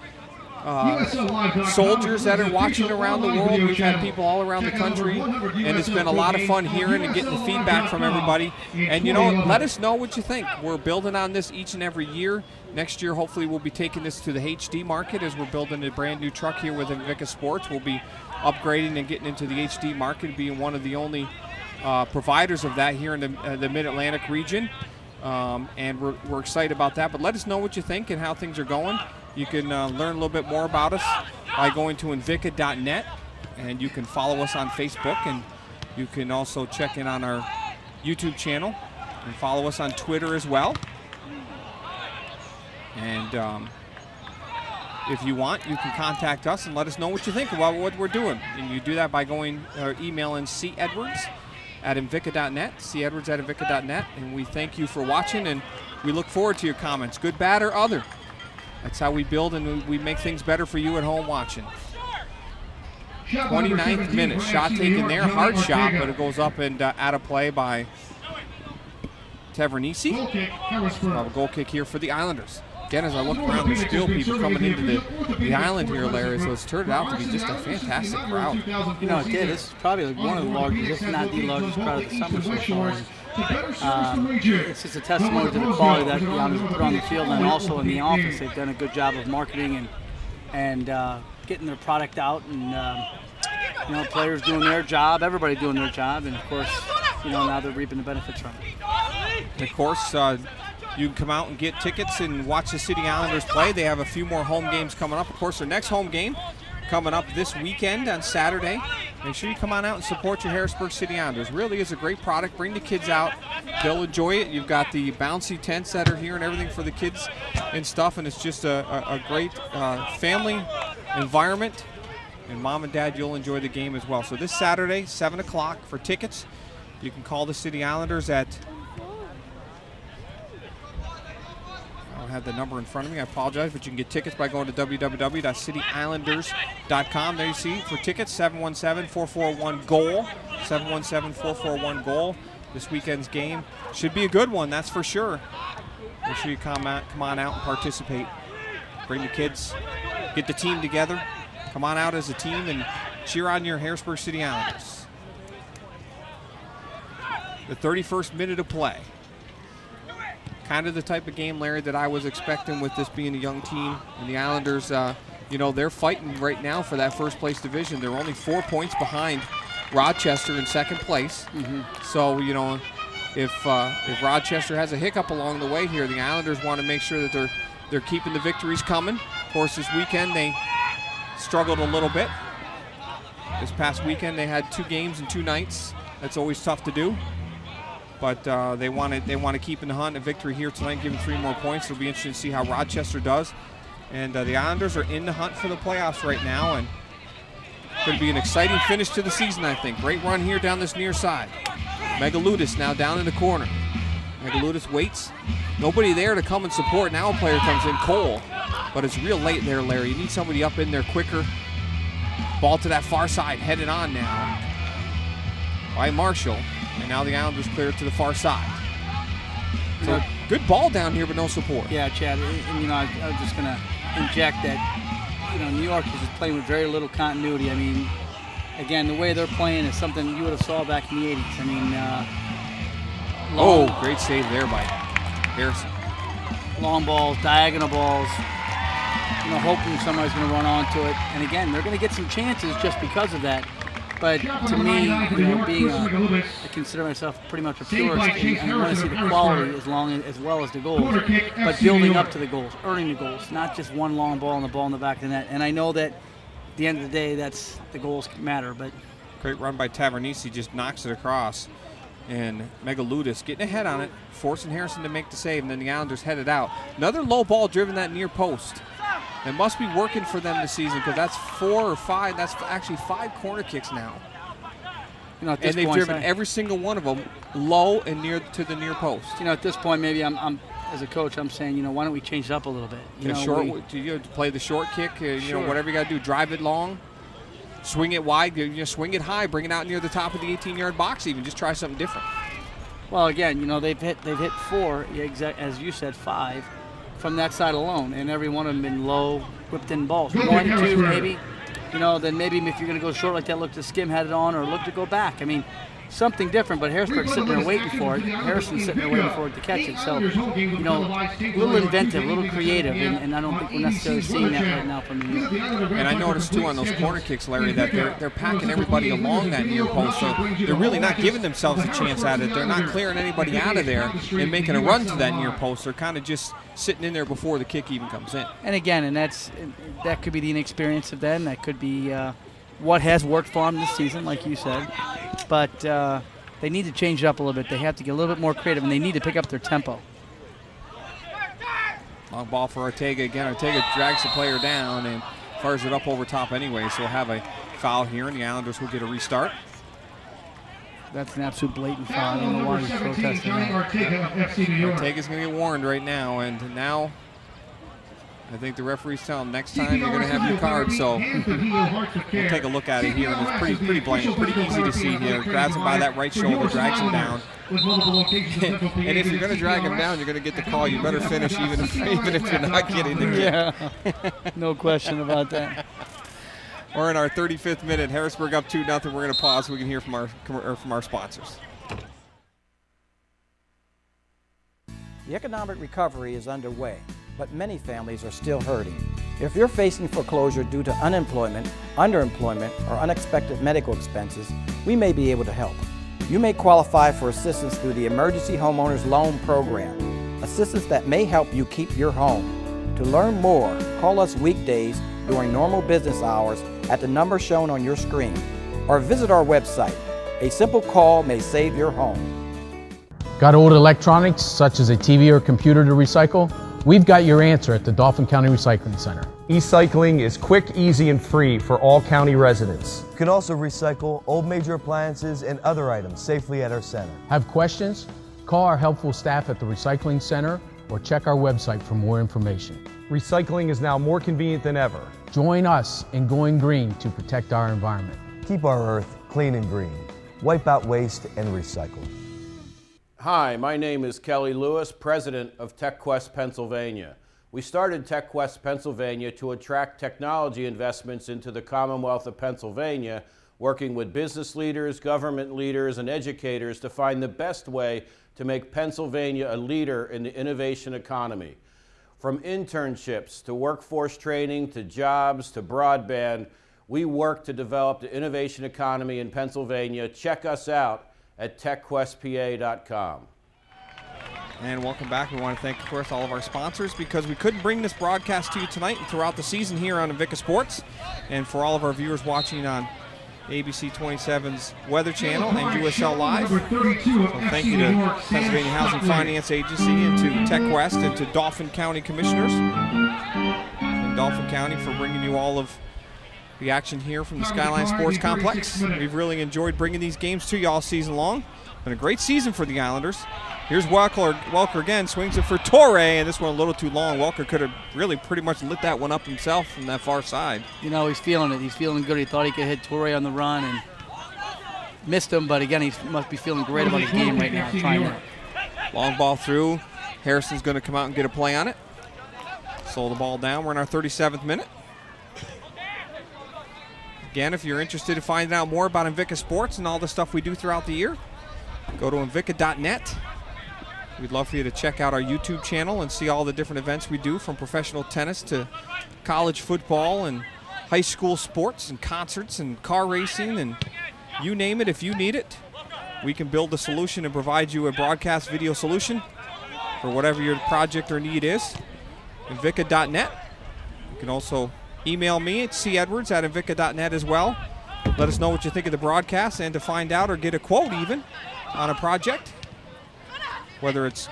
soldiers that are watching around the world. We've had people all around the country, and it's been a lot of fun hearing and getting the feedback from everybody. And let us know what you think. We're building on this each and every year. Next year, hopefully, we'll be taking this to the HD market as we're building a brand new truck here with Invicta Sports. We'll be upgrading and getting into the HD market, being one of the only providers of that here in the Mid-Atlantic region. And we're excited about that. But let us know what you think and how things are going. You can learn a little bit more about us by going to invicta.net, and you can follow us on Facebook, and you can also check in on our YouTube channel and follow us on Twitter as well. And if you want, you can contact us and let us know what you think about what we're doing. And you do that by going or emailing cedwards@invicta.net, cedwards@invicta.net. And we thank you for watching, and we look forward to your comments, good, bad, or other. That's how we build and we make things better for you at home watching. 29th minute, shot taken there, hard shot, but it goes up and out of play by Tavernisi. We'll have a goal kick here for the Islanders. Again, as I look around, there's still people coming into the island here, Larry, so it's turned out to be just a fantastic crowd. It did. This is probably one of the largest, if not the largest crowd of the summer so far. It's just a testimony to the quality that the Islanders put on the field, and also in the office. They've done a good job of marketing and getting their product out, and players doing their job, everybody doing their job, and of course, now they're reaping the benefits from it. And of course, you can come out and get tickets and watch the City Islanders play. They have a few more home games coming up. Of course, their next home game coming up this weekend on Saturday. Make sure you come on out and support your Harrisburg City Islanders. Really is a great product. Bring the kids out. They'll enjoy it. You've got the bouncy tents that are here and everything for the kids and stuff, and it's just a great family environment. And Mom and Dad, you'll enjoy the game as well. So this Saturday, 7 o'clock for tickets. You can call the City Islanders at, I don't have the number in front of me, I apologize, but you can get tickets by going to www.cityislanders.com. There you see for tickets, 717-441-GOAL, 717-441-GOAL. This weekend's game should be a good one, that's for sure. Make sure you come on out and participate. Bring the kids, get the team together, come on out as a team and cheer on your Harrisburg City Islanders. The 31st minute of play. Kind of the type of game, Larry, that I was expecting with this being a young team. And the Islanders, they're fighting right now for that first place division. They're only 4 points behind Rochester in second place. So, if Rochester has a hiccup along the way here, the Islanders want to make sure that they're keeping the victories coming. Of course, this weekend they struggled a little bit. This past weekend they had 2 games in 2 nights. That's always tough to do. But they want to keep in the hunt. A victory here tonight, give them 3 more points. It'll be interesting to see how Rochester does. And the Islanders are in the hunt for the playoffs right now, and going to be an exciting finish to the season, I think. Great run here down this near side. Megaludis now down in the corner. Megaludis waits. Nobody there to come and support. Now a player comes in, Cole. But it's real late there, Larry. You need somebody up in there quicker. Ball to that far side, headed on now by Marshall. And now the Islanders clear it to the far side. So good ball down here, but no support. Yeah, Chad, and I was just going to inject that, New York is just playing with very little continuity. I mean, again, the way they're playing is something you would have saw back in the 80s. I mean, great save there by Harrison. Long balls, diagonal balls, hoping somebody's going to run onto it. And again, they're going to get some chances just because of that. But to me, being I consider myself pretty much a purist, and I want to see the quality as well as the goals. But building up to the goals, earning the goals, not just one long ball and the ball in the back of the net. And I know that at the end of the day, that's the goals matter. But great run by Tavernisi, just knocks it across. And Megaludis getting ahead on it, forcing Harrison to make the save, and then the Islanders headed out. Another low ball driven that near post. It must be working for them this season because that's 4 or 5. That's actually 5 corner kicks now. And they've driven every single one of them low and near to the near post. At this point, maybe I'm as a coach, I'm saying, why don't we change it up a little bit? Do you play the short kick? Sure. Whatever you got to do, drive it long, swing it wide, swing it high, bring it out near the top of the 18-yard box. Even just try something different. Well, again, they've hit 4, as you said, 5. From that side alone, and every one of them been low, whipped-in balls. 1, 2, maybe. Then maybe if you're going to go short like that, look to skim head it on or look to go back. I mean, something different, but Harrisburg's sitting there waiting for it. Harrison's sitting there waiting for it to catch it. So, a little inventive, a little creative, and I don't think we're necessarily seeing that right now from New York. And I noticed, too, on those corner kicks, Larry, that they're packing everybody along that near post, so they're really not giving themselves a chance at it. They're not clearing anybody out of there and making a run to that near post. They're kind of just sitting in there before the kick even comes in. And again, that could be the inexperience of them. That could be what has worked for them this season, like you said. But they need to change it up a little bit. They have to get a little bit more creative, and they need to pick up their tempo. Long ball for Ortega. Again, Ortega drags the player down and fires it up over top anyway, so we'll have a foul here, and the Islanders will get a restart. That's an absolute blatant foul. I don't know why he's protesting that. Ortega's going to get warned right now, and now I think the referee's telling him next time you're going to have your card, so we'll take a look at it here, and it's pretty blatant, pretty easy to see here. Grabs him by that right shoulder, drags him down. And if you're going to drag him down, you're going to get the call. You better finish even if you're not getting the kick. Yeah, no question about that. We're in our 35th minute. Harrisburg up 2-0. We're going to pause so we can hear from our sponsors. The economic recovery is underway, but many families are still hurting. If you're facing foreclosure due to unemployment, underemployment, or unexpected medical expenses, we may be able to help. You may qualify for assistance through the Emergency Homeowners Loan Program, assistance that may help you keep your home. To learn more, call us weekdays during normal business hours at the number shown on your screen, or visit our website. A simple call may save your home. Got old electronics, such as a TV or computer to recycle? We've got your answer at the Dauphin County Recycling Center. E-cycling is quick, easy, and free for all county residents. You can also recycle old major appliances and other items safely at our center. Have questions? Call our helpful staff at the Recycling Center or check our website for more information. Recycling is now more convenient than ever. Join us in going green to protect our environment. Keep our earth clean and green. Wipe out waste and recycle. Hi, my name is Kelly Lewis, president of TechQuest Pennsylvania. We started TechQuest Pennsylvania to attract technology investments into the Commonwealth of Pennsylvania, working with business leaders, government leaders, and educators to find the best way to make Pennsylvania a leader in the innovation economy. From internships to workforce training to jobs to broadband, we work to develop the innovation economy in Pennsylvania. Check us out at techquestpa.com. And welcome back. We want to thank, of course, all of our sponsors because we couldn't bring this broadcast to you tonight and throughout the season here on Invicta Sports. And for all of our viewers watching on ABC 27's Weather Channel and USL Live. So thank you to Pennsylvania Housing Finance Agency and to TechQuest and to Dauphin County Commissioners in Dauphin County for bringing you all of the action here from the Skyline Sports Complex. We've really enjoyed bringing these games to you all season long. Been a great season for the Islanders. Here's Welker again, swings it for Torre, and this one a little too long. Welker could have really pretty much lit that one up himself from that far side. You know, he's feeling it. He's feeling good. He thought he could hit Torre on the run and missed him, but again, he must be feeling great about his game right now. Trying to. Long ball through. Harrison's going to come out and get a play on it. Slow the ball down. We're in our 37th minute. Again, if you're interested in finding out more about Invicta Sports and all the stuff we do throughout the year, go to invicta.net. We'd love for you to check out our YouTube channel and see all the different events we do, from professional tennis to college football and high school sports and concerts and car racing, and you name it. If you need it, we can build a solution and provide you a broadcast video solution for whatever your project or need is. Invicta.net. You can also email me at c.edwards@invicta.net as well. Let us know what you think of the broadcast, and to find out or get a quote even on a project, whether it's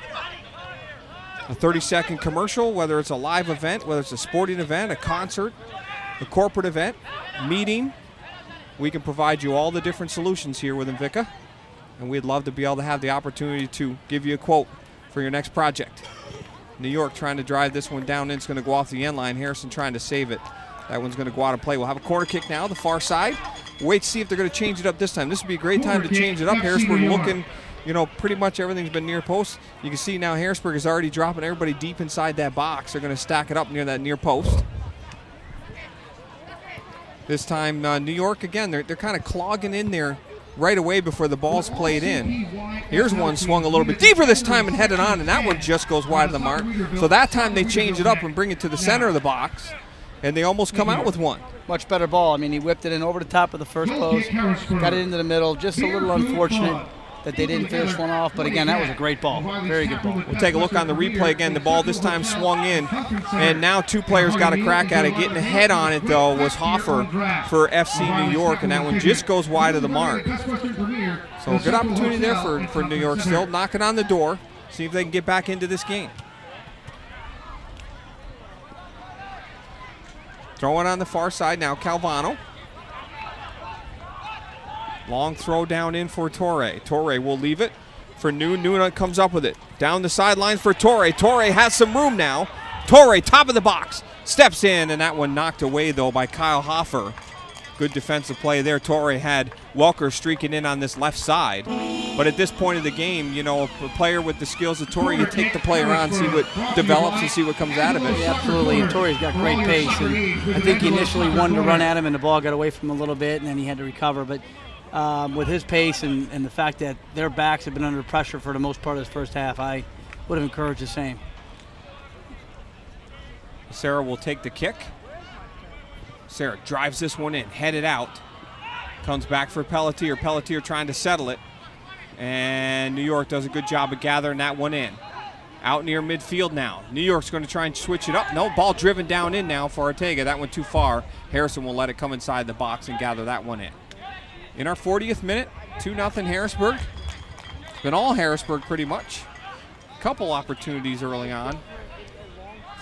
a 30-second commercial, whether it's a live event, whether it's a sporting event, a concert, a corporate event, meeting. We can provide you all the different solutions here with Invicta, and we'd love to be able to have the opportunity to give you a quote for your next project. New York trying to drive this one down in. It's going to go off the end line. Harrison trying to save it. That one's going to go out of play. We'll have a corner kick now, the far side. Wait to see if they're going to change it up this time. This would be a great time to change it up. Harrisburg looking, you know, pretty much everything's been near post. You can see now Harrisburg is already dropping everybody deep inside that box. They're going to stack it up near that near post. This time, New York, again, they're kind of clogging in there right away before the ball's played in. Here's one swung a little bit deeper this time and headed on, and that one just goes wide of the mark. So that time they change it up and bring it to the center of the box, and they almost come out with one. Much better ball. I mean, he whipped it in over the top of the first post, got it into the middle. Just a little unfortunate that they didn't finish one off, but again, that was a great ball. Very good ball. We'll take a look on the replay again. The ball this time swung in, and now two players got a crack at it. Getting ahead on it, though, was Hoffer for FC New York, and that one just goes wide of the mark. So a good opportunity there for New York still. Knocking on the door, see if they can get back into this game. Throwing on the far side now, Calvano. Long throw down in for Torre. Torre will leave it for Noon. Noon comes up with it. Down the sideline for Torre. Torre has some room now. Torre, top of the box, steps in, and that one knocked away, though, by Kyle Hoffer. Good defensive play there. Torre had Welker streaking in on this left side. But at this point of the game, you know, a player with the skills of Torre, you take the play around, see what develops and see what comes out of it. Yeah, absolutely, and Torre's got great pace. And I think he initially wanted to run at him, and the ball got away from him a little bit, and then he had to recover. But with his pace and the fact that their backs have been under pressure for the most part of this first half, I would have encouraged the same. Sarah will take the kick. Sarah drives this one in, headed out. Comes back for Pelletier. Pelletier trying to settle it. And New York does a good job of gathering that one in. Out near midfield now. New York's going to try and switch it up. No, ball driven down in now for Ortega. That one too far. Harrison will let it come inside the box and gather that one in. In our 40th minute, 2-0 Harrisburg. It's been all Harrisburg pretty much. Couple opportunities early on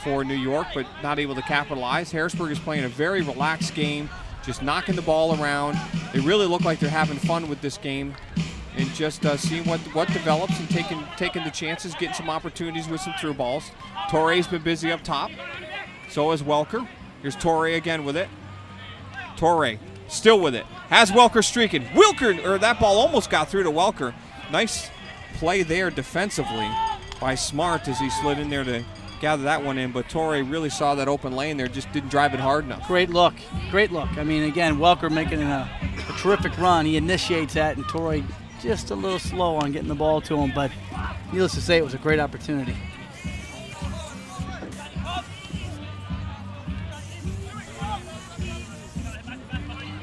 for New York, but not able to capitalize. Harrisburg is playing a very relaxed game, just knocking the ball around. They really look like they're having fun with this game, and just seeing what develops and taking the chances, getting some opportunities with some through balls. Torre's been busy up top. So is Welker. Here's Torre again with it. Torre still with it. Has Welker streaking. That ball almost got through to Welker. Nice play there defensively by Smart as he slid in there to gather that one in, but Torre really saw that open lane there, just didn't drive it hard enough. Great look, great look. I mean, again, Welker making a terrific run. He initiates that, and Torre just a little slow on getting the ball to him, but needless to say, it was a great opportunity.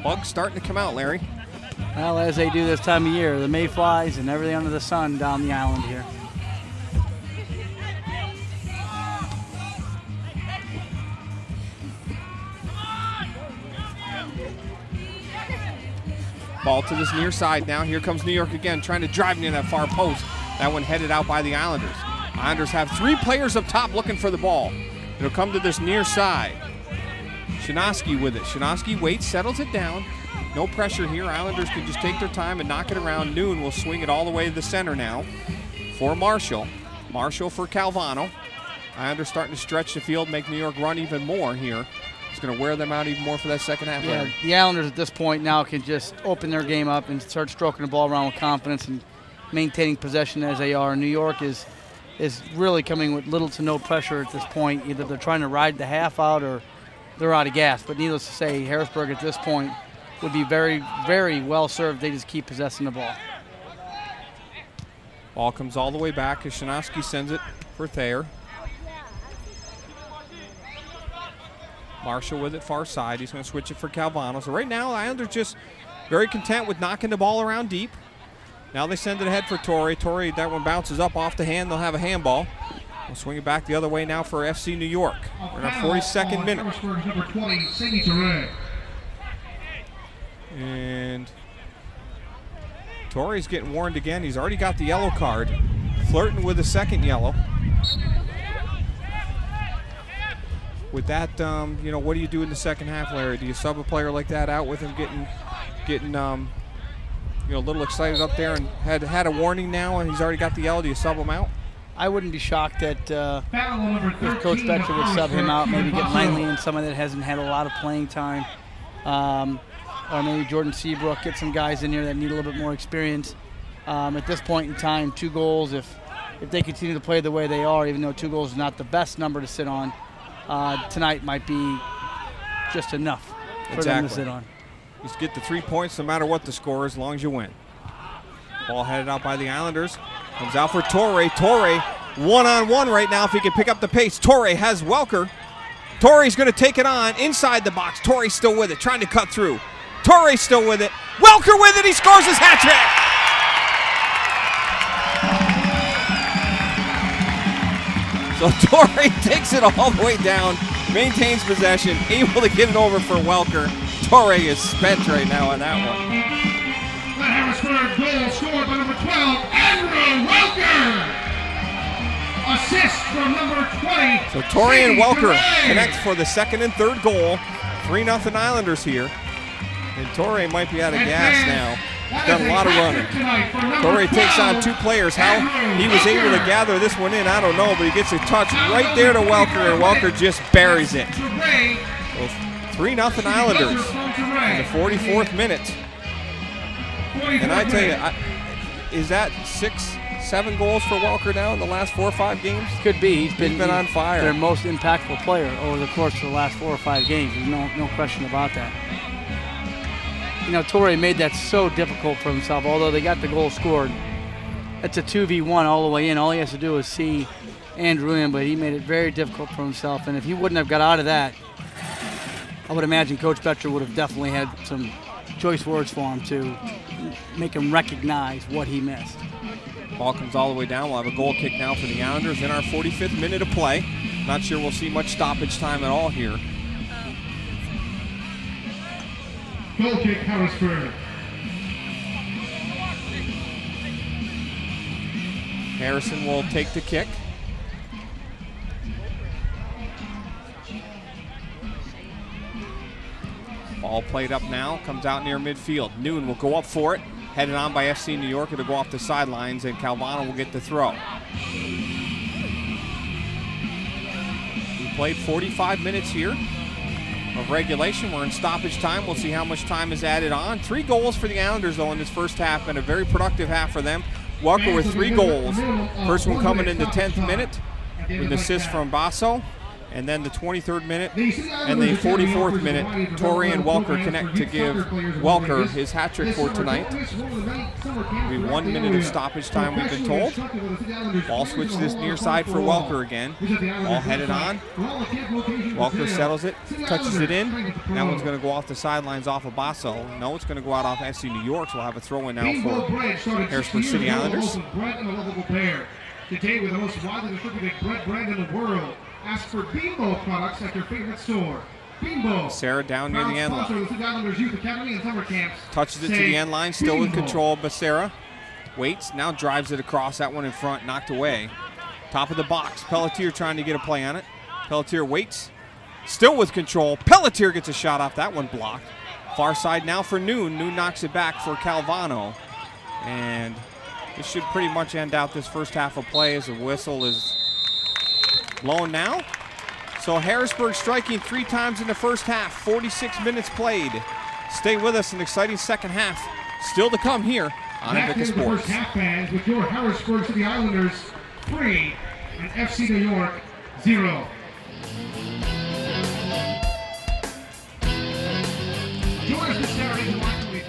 Bugs starting to come out, Larry. Well, as they do this time of year, the mayflies and everything under the sun down the island here. Ball to this near side now. Here comes New York again, trying to drive near that far post. That one headed out by the Islanders. Islanders have three players up top looking for the ball. It'll come to this near side. Shinosky with it. Shinosky waits, settles it down. No pressure here. Islanders can just take their time and knock it around. Noon will swing it all the way to the center now for Marshall. Marshall for Calvano. Islanders starting to stretch the field, make New York run even more here. It's going to wear them out even more for that second half. Yeah, the Islanders at this point now can just open their game up and start stroking the ball around with confidence and maintaining possession as they are. New York is really coming with little to no pressure at this point. Either they're trying to ride the half out or they're out of gas. But needless to say, Harrisburg at this point would be very, very well served. They just keep possessing the ball. Ball comes all the way back as Shinovsky sends it for Thayer. Marshall with it far side. He's going to switch it for Calvano. So right now, Islanders just very content with knocking the ball around deep. Now they send it ahead for Torrey. Torrey, that one bounces up off the hand. They'll have a handball. We'll swing it back the other way now for FC New York. We're in our 42nd minute. Number 20, Sadie Torrey. And Torrey's getting warned again. He's already got the yellow card. Flirting with the second yellow. With that, you know, what do you do in the second half, Larry? Do you sub a player like that out with him getting you know, a little excited up there and had a warning now and he's already got the yellow? Do you sub him out? I wouldn't be shocked that if Coach Betcher would sub him out, maybe get Langley in, someone that hasn't had a lot of playing time. Or maybe Jordan Seabrook, get some guys in here that need a little bit more experience. At this point in time, 2 goals, if they continue to play the way they are, even though 2 goals is not the best number to sit on, tonight might be just enough for them to sit on. Just get the 3 points no matter what the score, as long as you win. Ball headed out by the Islanders. Comes out for Torrey. Torrey one-on-one right now if he can pick up the pace. Torrey has Welker. Torrey's going to take it on inside the box. Torrey's still with it, trying to cut through. Torrey's still with it. Welker with it. He scores his hat trick. So Torrey takes it all the way down, maintains possession, able to get it over for Welker. Torrey is spent right now on that one. The Harrisburg goal scored by number 12, Andrew Welker. Assist from number 20. So Torrey and Welker connect for the second and third goal. 3-0 Islanders here. And Torrey might be out of gas now. He's done a lot of running. Torrey takes on 2 players. How he was able to gather this one in, I don't know, but he gets a touch right there to Welker, and Welker just buries it. So 3-0 Islanders in the 44th minute. And I tell you, is that 6-7 goals for Welker now in the last 4 or 5 games? Could be. He's been on fire. Their most impactful player over the course of the last 4 or 5 games. There's no question about that. You know, Torrey made that so difficult for himself. Although they got the goal scored, it's a 2v1 all the way in. All he has to do is see Andrew in, but he made it very difficult for himself. And if he wouldn't have got out of that, I would imagine Coach Betcher would have definitely had some choice words for him to make him recognize what he missed. Ball comes all the way down. We'll have a goal kick now for the Islanders in our 45th minute of play. Not sure we'll see much stoppage time at all here. Goal kick, Harrisburg. Harrison will take the kick. Ball played up now, comes out near midfield. Noon will go up for it. Headed on by FC New York. It'll go off the sidelines, and Calvano will get the throw. We played 45 minutes here of regulation. We're in stoppage time. We'll see how much time is added on. 3 goals for the Islanders, though, in this first half, and a very productive half for them. Welker with 3 goals. First one coming in the 10th minute with an assist from Basso. And then the 23rd minute and the 44th minute, Torrey and Welker connect to give Welker his hat trick for tonight. It'll be 1 minute of stoppage time, we've been told. Ball switch to this near side for Welker again. Ball headed on. Welker settles it, touches it in. That one's going to go off the sidelines off of Basso. No, it's going to go out off FC New York, so we'll have a throw in now for Harrisburg City Islanders. Today, with the most widely distributed bread brand in the world. Ask for Bimbo products at your favorite store. Bimbo. Sarah down near the end line. Youth Academy and summer camps. Touches it to the end line, still with control. Becerra waits, now drives it across. That one in front, knocked away. Top of the box. Pelletier trying to get a play on it. Pelletier waits, still with control. Pelletier gets a shot off. That one blocked. Far side now for Noon. Noon knocks it back for Calvano. And This should pretty much end out this first half of play as the whistle is blown now. So Harrisburg striking 3 times in the first half, 46 minutes played. Stay with us, an exciting second half still to come here on Invicta Sports. First half, fans, with your Harrisburg City Islanders 3 and FC New York 0. Join us this Saturday to watch the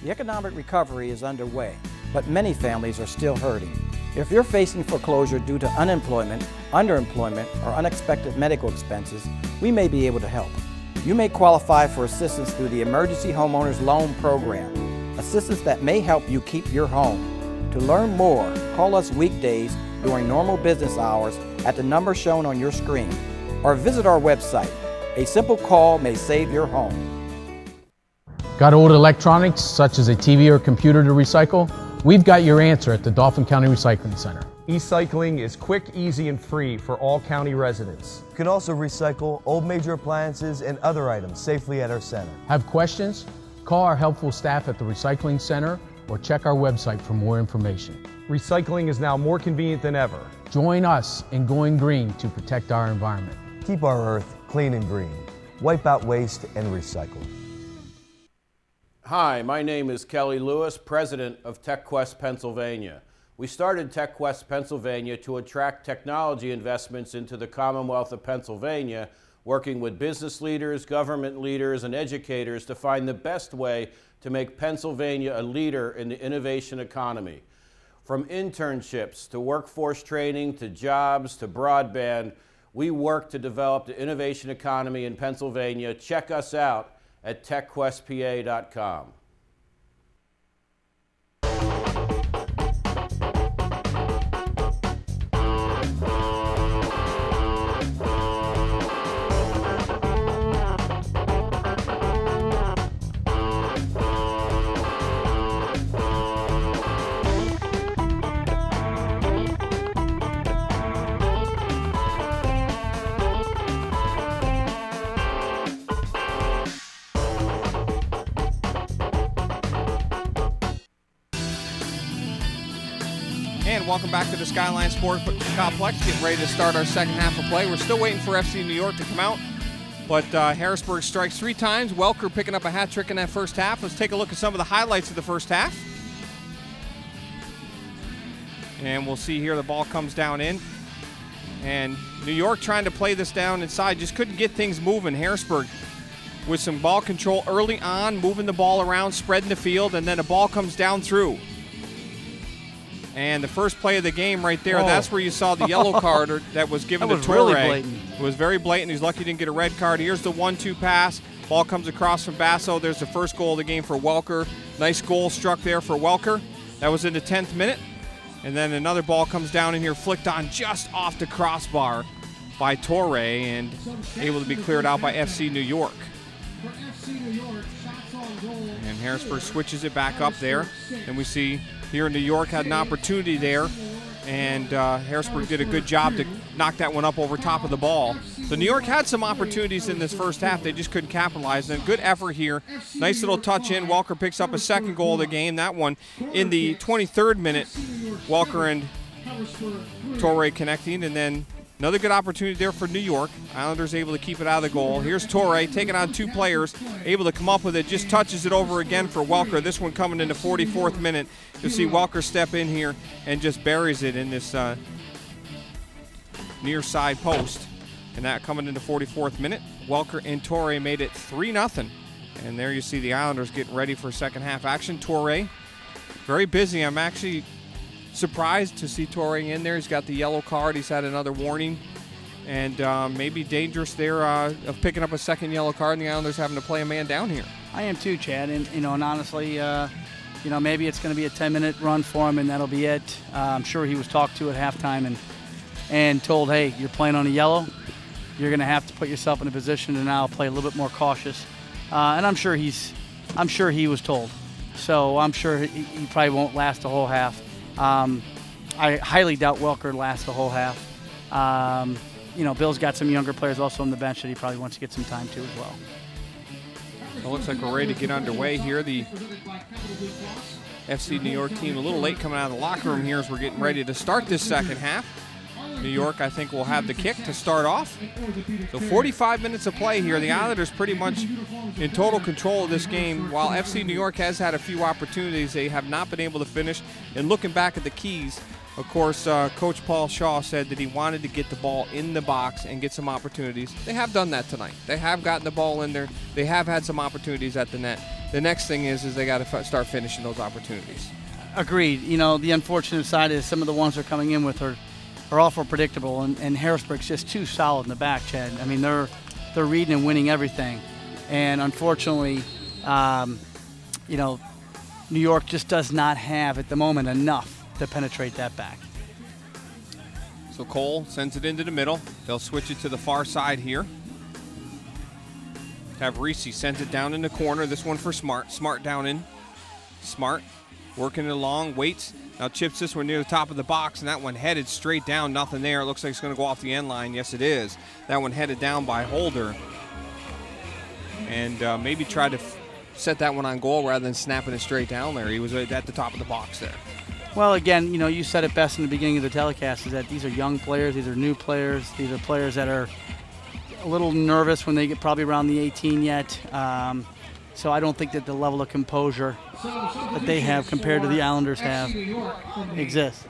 The economic recovery is underway, but many families are still hurting. If you're facing foreclosure due to unemployment, underemployment, or unexpected medical expenses, we may be able to help. You may qualify for assistance through the Emergency Homeowners Loan Program, assistance that may help you keep your home. To learn more, call us weekdays during normal business hours at the number shown on your screen, or visit our website. A simple call may save your home. Got old electronics, such as a TV or computer to recycle? We've got your answer at the Dauphin County Recycling Center. E-cycling is quick, easy, and free for all county residents. You can also recycle old major appliances and other items safely at our center. Have questions? Call our helpful staff at the Recycling Center or check our website for more information. Recycling is now more convenient than ever. Join us in going green to protect our environment. Keep our earth clean and green. Wipe out waste and recycle. Hi, my name is Kelly Lewis, president of TechQuest Pennsylvania. We started TechQuest Pennsylvania to attract technology investments into the Commonwealth of Pennsylvania, working with business leaders, government leaders, and educators to find the best way to make Pennsylvania a leader in the innovation economy. From internships to workforce training to jobs to broadband, we work to develop the innovation economy in Pennsylvania. Check us out at techquestpa.com. And welcome back to the Skyline Sports Complex. Getting ready to start our second half of play. We're still waiting for FC New York to come out, but Harrisburg strikes 3 times. Welker picking up a hat trick in that first half. Let's take a look at some of the highlights of the first half. And we'll see here the ball comes down in. And New York trying to play this down inside, just couldn't get things moving. Harrisburg with some ball control early on, moving the ball around, spreading the field, and then the ball comes down through. And the first play of the game right there, that's where you saw the yellow card that was given to Torre. Really blatant. It was very blatant. He's lucky he didn't get a red card. Here's the 1-2 pass. Ball comes across from Basso. There's the first goal of the game for Welker. Nice goal struck there for Welker. That was in the 10th minute. And then another ball comes down in here, flicked on just off the crossbar by Torre and able to be cleared out by FC New York. And Harrisburg switches it back up there. And we see here in New York had an opportunity there, and Harrisburg did a good job to knock that one up over top of the ball. So New York had some opportunities in this first half. They just couldn't capitalize. And good effort here. Nice little touch in. Welker picks up a second goal of the game. That one in the 23rd minute. Welker and Torre connecting, and then another good opportunity there for New York. Islanders able to keep it out of the goal. Here's Torre taking on 2 players, able to come up with it, just touches it over again for Welker. This one coming in the 44th minute. You'll see Welker step in here and just buries it in this near side post. And that coming in the 44th minute. Welker and Torre made it 3-0. And there you see the Islanders getting ready for second half action. Torre, very busy. I'm actually surprised to see Torre in there. He's got the yellow card. He's had another warning, and maybe dangerous there of picking up a second yellow card, and the Islanders having to play a man down here. I am too, Chad, and and honestly, maybe it's going to be a 10-minute run for him, and that'll be it. I'm sure he was talked to at halftime and told, hey, you're playing on a yellow. You're going to have to put yourself in a position to now play a little bit more cautious, and I'm sure he was told. So I'm sure he probably won't last the whole half. I highly doubt Welker lasts the whole half. Bill's got some younger players also on the bench that he probably wants to get some time to as well. It looks like we're ready to get underway here. The FC New York team a little late coming out of the locker room here as we're getting ready to start this second half. New York, I think, will have the kick to start off. So 45 minutes of play here. The Islanders pretty much in total control of this game. While FC New York has had a few opportunities, they have not been able to finish. And looking back at the keys, of course, Coach Paul Shaw said that he wanted to get the ball in the box and get some opportunities. They have done that tonight. They have gotten the ball in there. They have had some opportunities at the net. The next thing is they got to start finishing those opportunities. Agreed. You know, the unfortunate side is some of the ones they're coming in with are awful predictable, and Harrisburg's just too solid in the back, Chad. I mean, they're reading and winning everything, and unfortunately, you know, New York just does not have at the moment enough to penetrate that back. So Cole sends it into the middle. They'll switch it to the far side here. Have Reese sends it down in the corner. This one for Smart. Smart down in. Smart working it along, waits. Now chips this one near the top of the box, and that one headed straight down, nothing there. It looks like it's going to go off the end line. Yes, it is. That one headed down by Holder. And maybe try to set that one on goal rather than snapping it straight down there. He was at the top of the box there. Well, again, you know, you said it best in the beginning of the telecast, is that these are young players, these are new players, these are players that are a little nervous when they get probably around the 18 yet. So I don't think that the level of composure that they have compared to the Islanders have exists.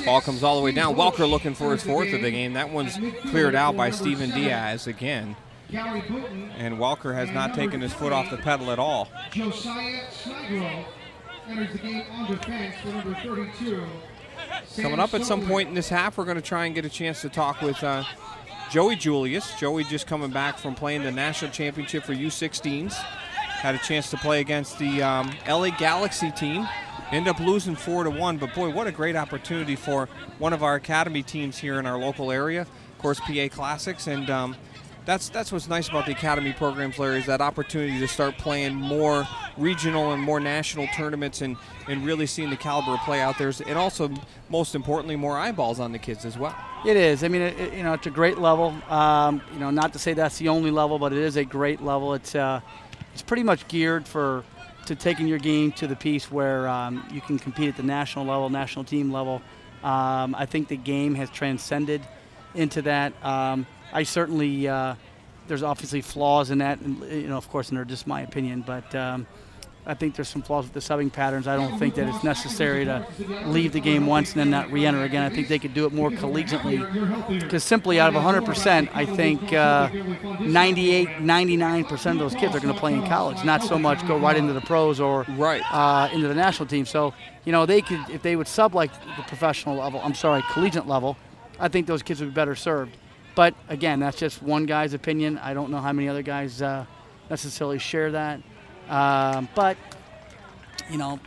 Ball comes all the way down. Welker looking for his fourth of the game. That one's cleared out by Steven Diaz again. And Welker has not taken his foot off the pedal at all. Coming up at some point in this half, we're going to try and get a chance to talk with Joey Julius. Joey just coming back from playing the national championship for U16s. Had a chance to play against the LA Galaxy team. Ended up losing 4-1, but boy, what a great opportunity for one of our academy teams here in our local area. Of course, PA Classics, and that's what's nice about the academy programs, Larry, is that opportunity to start playing more regional and more national tournaments and really seeing the caliber of play out there. And also, most importantly, more eyeballs on the kids as well. It is. I mean, you know, it's a great level. You know, not to say that's the only level, but it is a great level. It's pretty much geared to taking your game to the piece where you can compete at the national level, national team level. I think the game has transcended into that. I certainly, there's obviously flaws in that, and, you know, of course, and they're just my opinion, but I think there's some flaws with the subbing patterns. I don't think that it's necessary to leave the game once and then not re-enter again. I think they could do it more collegiately, because simply out of 100%, I think 98, 99% of those kids are going to play in college, not so much go right into the pros or into the national team. So, you know, they could, if they would sub like the professional level, collegiate level, I think those kids would be better served. But again, that's just one guy's opinion. I don't know how many other guys necessarily share that. But, you know,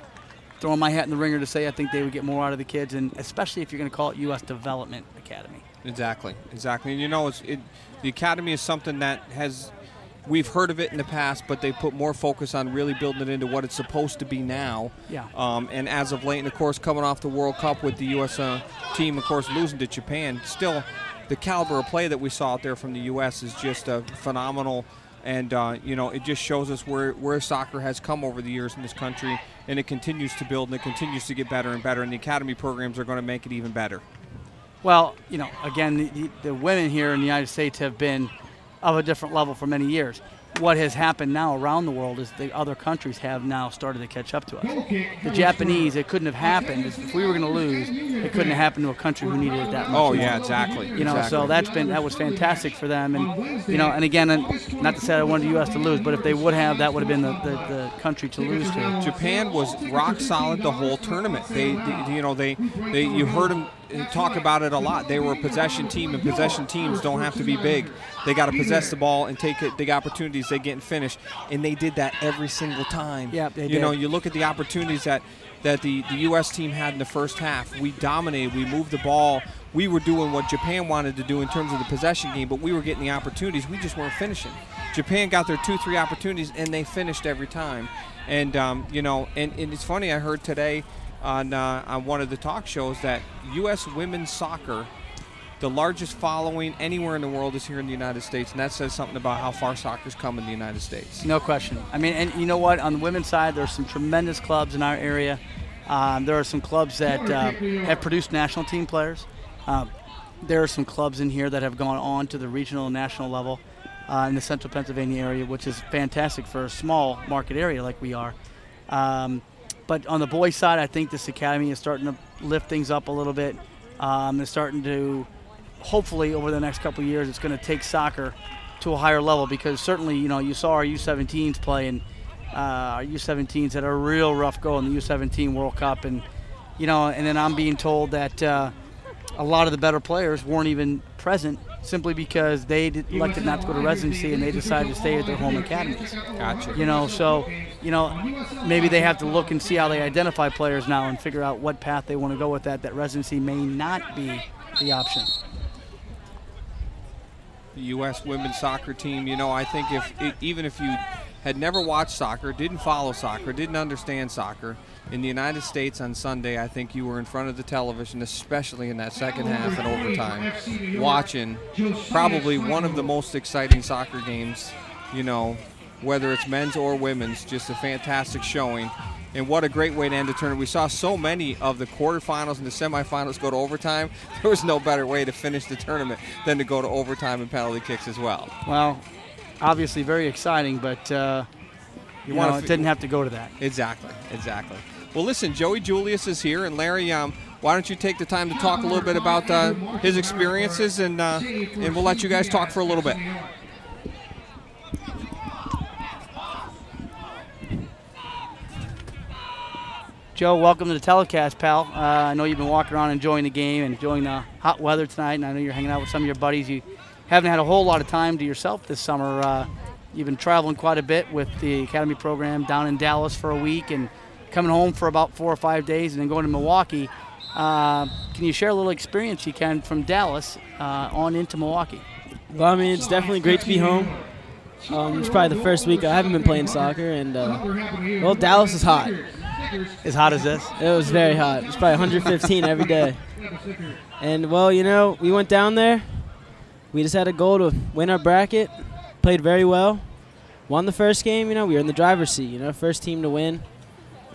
throwing my hat in the ringer to say I think they would get more out of the kids, and especially if you're going to call it U.S. Development Academy. Exactly. And, you know, the academy is something that we've heard of it in the past, but they put more focus on really building it into what it's supposed to be now. Yeah. And as of late, and of course, coming off the World Cup with the U.S. Team, of course, losing to Japan, still the caliber of play that we saw out there from the U.S. is just phenomenal. And, you know, it just shows us where soccer has come over the years in this country, and it continues to build and it continues to get better and better, and the academy programs are going to make it even better. Well, you know, again, the women here in the United States have been of a different level for many years. What has happened now around the world is the other countries have now started to catch up to us. The Japanese, it couldn't have happened. If we were going to lose, it couldn't have happened to a country who needed it that much. Oh, yeah, exactly. You know, so that was fantastic for them. And, you know, and again, not to say I wanted the U.S. to lose, but if they would have, that would have been the country to lose to. Japan was rock solid the whole tournament. You heard them talk about it a lot. They were a possession team, and possession teams don't have to be big. They got to possess the ball and take it, big opportunities they get and finish, and they did that every single time. Yeah, they did. You know, you look at the opportunities that the U.S. team had in the first half. We dominated. We moved the ball. We were doing what Japan wanted to do in terms of the possession game, but we were getting the opportunities. We just weren't finishing. Japan got their 2-3 opportunities, and they finished every time. And, you know, and it's funny, I heard today on one of the talk shows that U.S. women's soccer the largest following anywhere in the world is here in the United States, and that says something about how far soccer's come in the United States. No question. I mean, and you know what? On the women's side, there's some tremendous clubs in our area. There are some clubs that have produced national team players. There are some clubs in here that have gone on to the regional and national level in the central Pennsylvania area, which is fantastic for a small market area like we are. But on the boys' side, I think this academy is starting to lift things up a little bit. They're starting to, hopefully, over the next couple of years, it's going to take soccer to a higher level, because certainly, you know, you saw our U17s play, and our U17s had a real rough go in the U17 World Cup, and you know, and then I'm being told that a lot of the better players weren't even present simply because they elected not to go to residency and they decided to stay at their home academies. Gotcha. You know, so, you know, maybe they have to look and see how they identify players now and figure out what path they want to go with that. That residency may not be the option. The U.S. women's soccer team, you know, I think even if you had never watched soccer, didn't follow soccer, didn't understand soccer, in the United States on Sunday, I think you were in front of the television, especially in that second half and overtime, watching probably one of the most exciting soccer games, you know, whether it's men's or women's, just a fantastic showing. And what a great way to end the tournament. We saw so many of the quarterfinals and the semifinals go to overtime. There was no better way to finish the tournament than to go to overtime and penalty kicks as well. Well, obviously very exciting, but you know, it didn't have to go to that. Exactly, exactly. Well, listen, Joey Julius is here, and Larry, why don't you take the time to talk a little bit about his experiences, and we'll let you guys talk for a little bit. Joe, welcome to the telecast, pal. I know you've been walking around enjoying the game and enjoying the hot weather tonight, and I know you're hanging out with some of your buddies. You haven't had a whole lot of time to yourself this summer. You've been traveling quite a bit with the Academy program down in Dallas for a week and coming home for about 4 or 5 days and then going to Milwaukee. Can you share a little experience you can from Dallas on into Milwaukee? Well, I mean, it's definitely great to be home. It's probably the first week I haven't been playing soccer, and well, Dallas is hot. As hot as this? It was very hot. It's probably 115 every day. And, well, you know, we went down there. We just had a goal to win our bracket. Played very well. Won the first game. You know, we were in the driver's seat. You know, first team to win.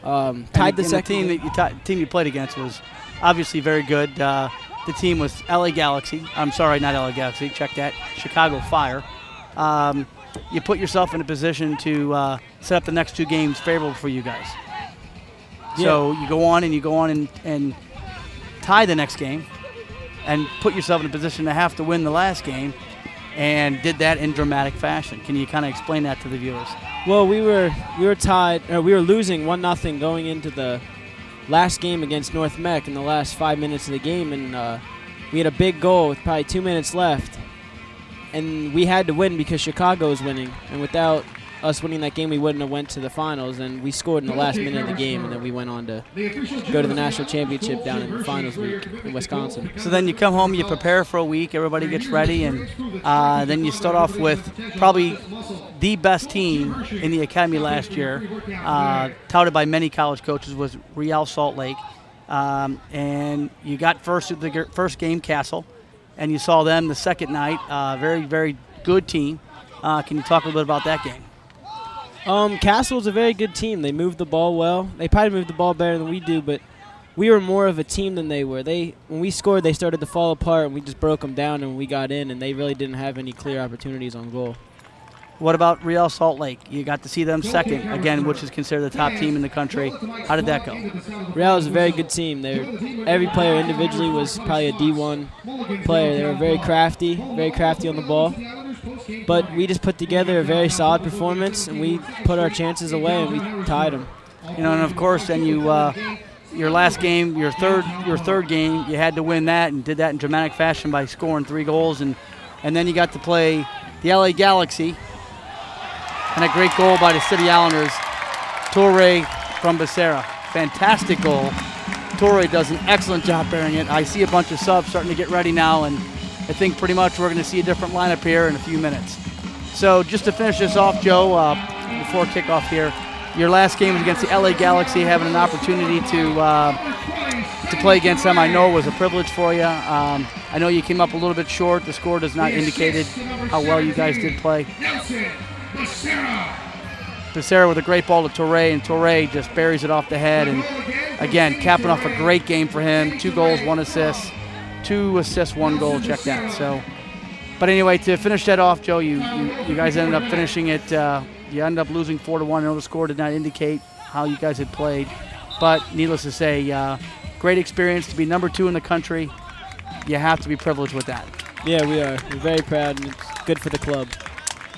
Tied the second. The team you played against was obviously very good. The team was LA Galaxy. I'm sorry, not LA Galaxy. Check that. Chicago Fire. You put yourself in a position to set up the next 2 games favorable for you guys. Yeah. So you go on and tie the next game and put yourself in a position to have to win the last game, and did that in dramatic fashion. Can you kind of explain that to the viewers? Well, we were tied. We were losing 1-0 going into the last game against North Mech in the last 5 minutes of the game, and we had a big goal with probably 2 minutes left, and we had to win because Chicago was winning, and without us winning that game, we wouldn't have went to the finals, and we scored in the last minute of the game, and then we went on to go to the national championship down in the finals week in Wisconsin. So then you come home, you prepare for a week, everybody gets ready, and then you start off with probably the best team in the academy last year, touted by many college coaches, was Real Salt Lake, and you got the first game, Castle, and you saw them the second night. Very, very good team. Can you talk a little bit about that game? Castle's a very good team. They moved the ball well. They probably moved the ball better than we do, but we were more of a team than they were. When we scored, they started to fall apart, and we just broke them down, and we got in, and they really didn't have any clear opportunities on goal. What about Real Salt Lake? You got to see them second, again, which is considered the top team in the country. How did that go? Real is a very good team. Every player individually was probably a D1 player. They were very crafty on the ball. But we just put together a very solid performance, and we put our chances away, and we tied them. You know, and of course, then your last game, your third game, you had to win that, and did that in dramatic fashion by scoring 3 goals, and then you got to play the LA Galaxy, and a great goal by the City Islanders, Torre from Becerra. Fantastic goal. Torre does an excellent job bearing it. I see a bunch of subs starting to get ready now, and I think pretty much we're going to see a different lineup here in a few minutes. So just to finish this off, Joe, before kickoff here, Your last game was against the LA Galaxy, having an opportunity to play against them. I know it was a privilege for you. I know you came up a little bit short. The score does not indicate how well you guys did play. Becerra with a great ball to Torre, and Torre just buries it off the head. And again, capping off a great game for him. 2 goals, 1 assist. 2 assists, 1 goal. Check that. So, but anyway, to finish that off, Joe, you guys ended up finishing it. You ended up losing 4-1. I know the score did not indicate how you guys had played, but needless to say, great experience to be number 2 in the country. You have to be privileged with that. Yeah, we are. We're very proud, and it's good for the club.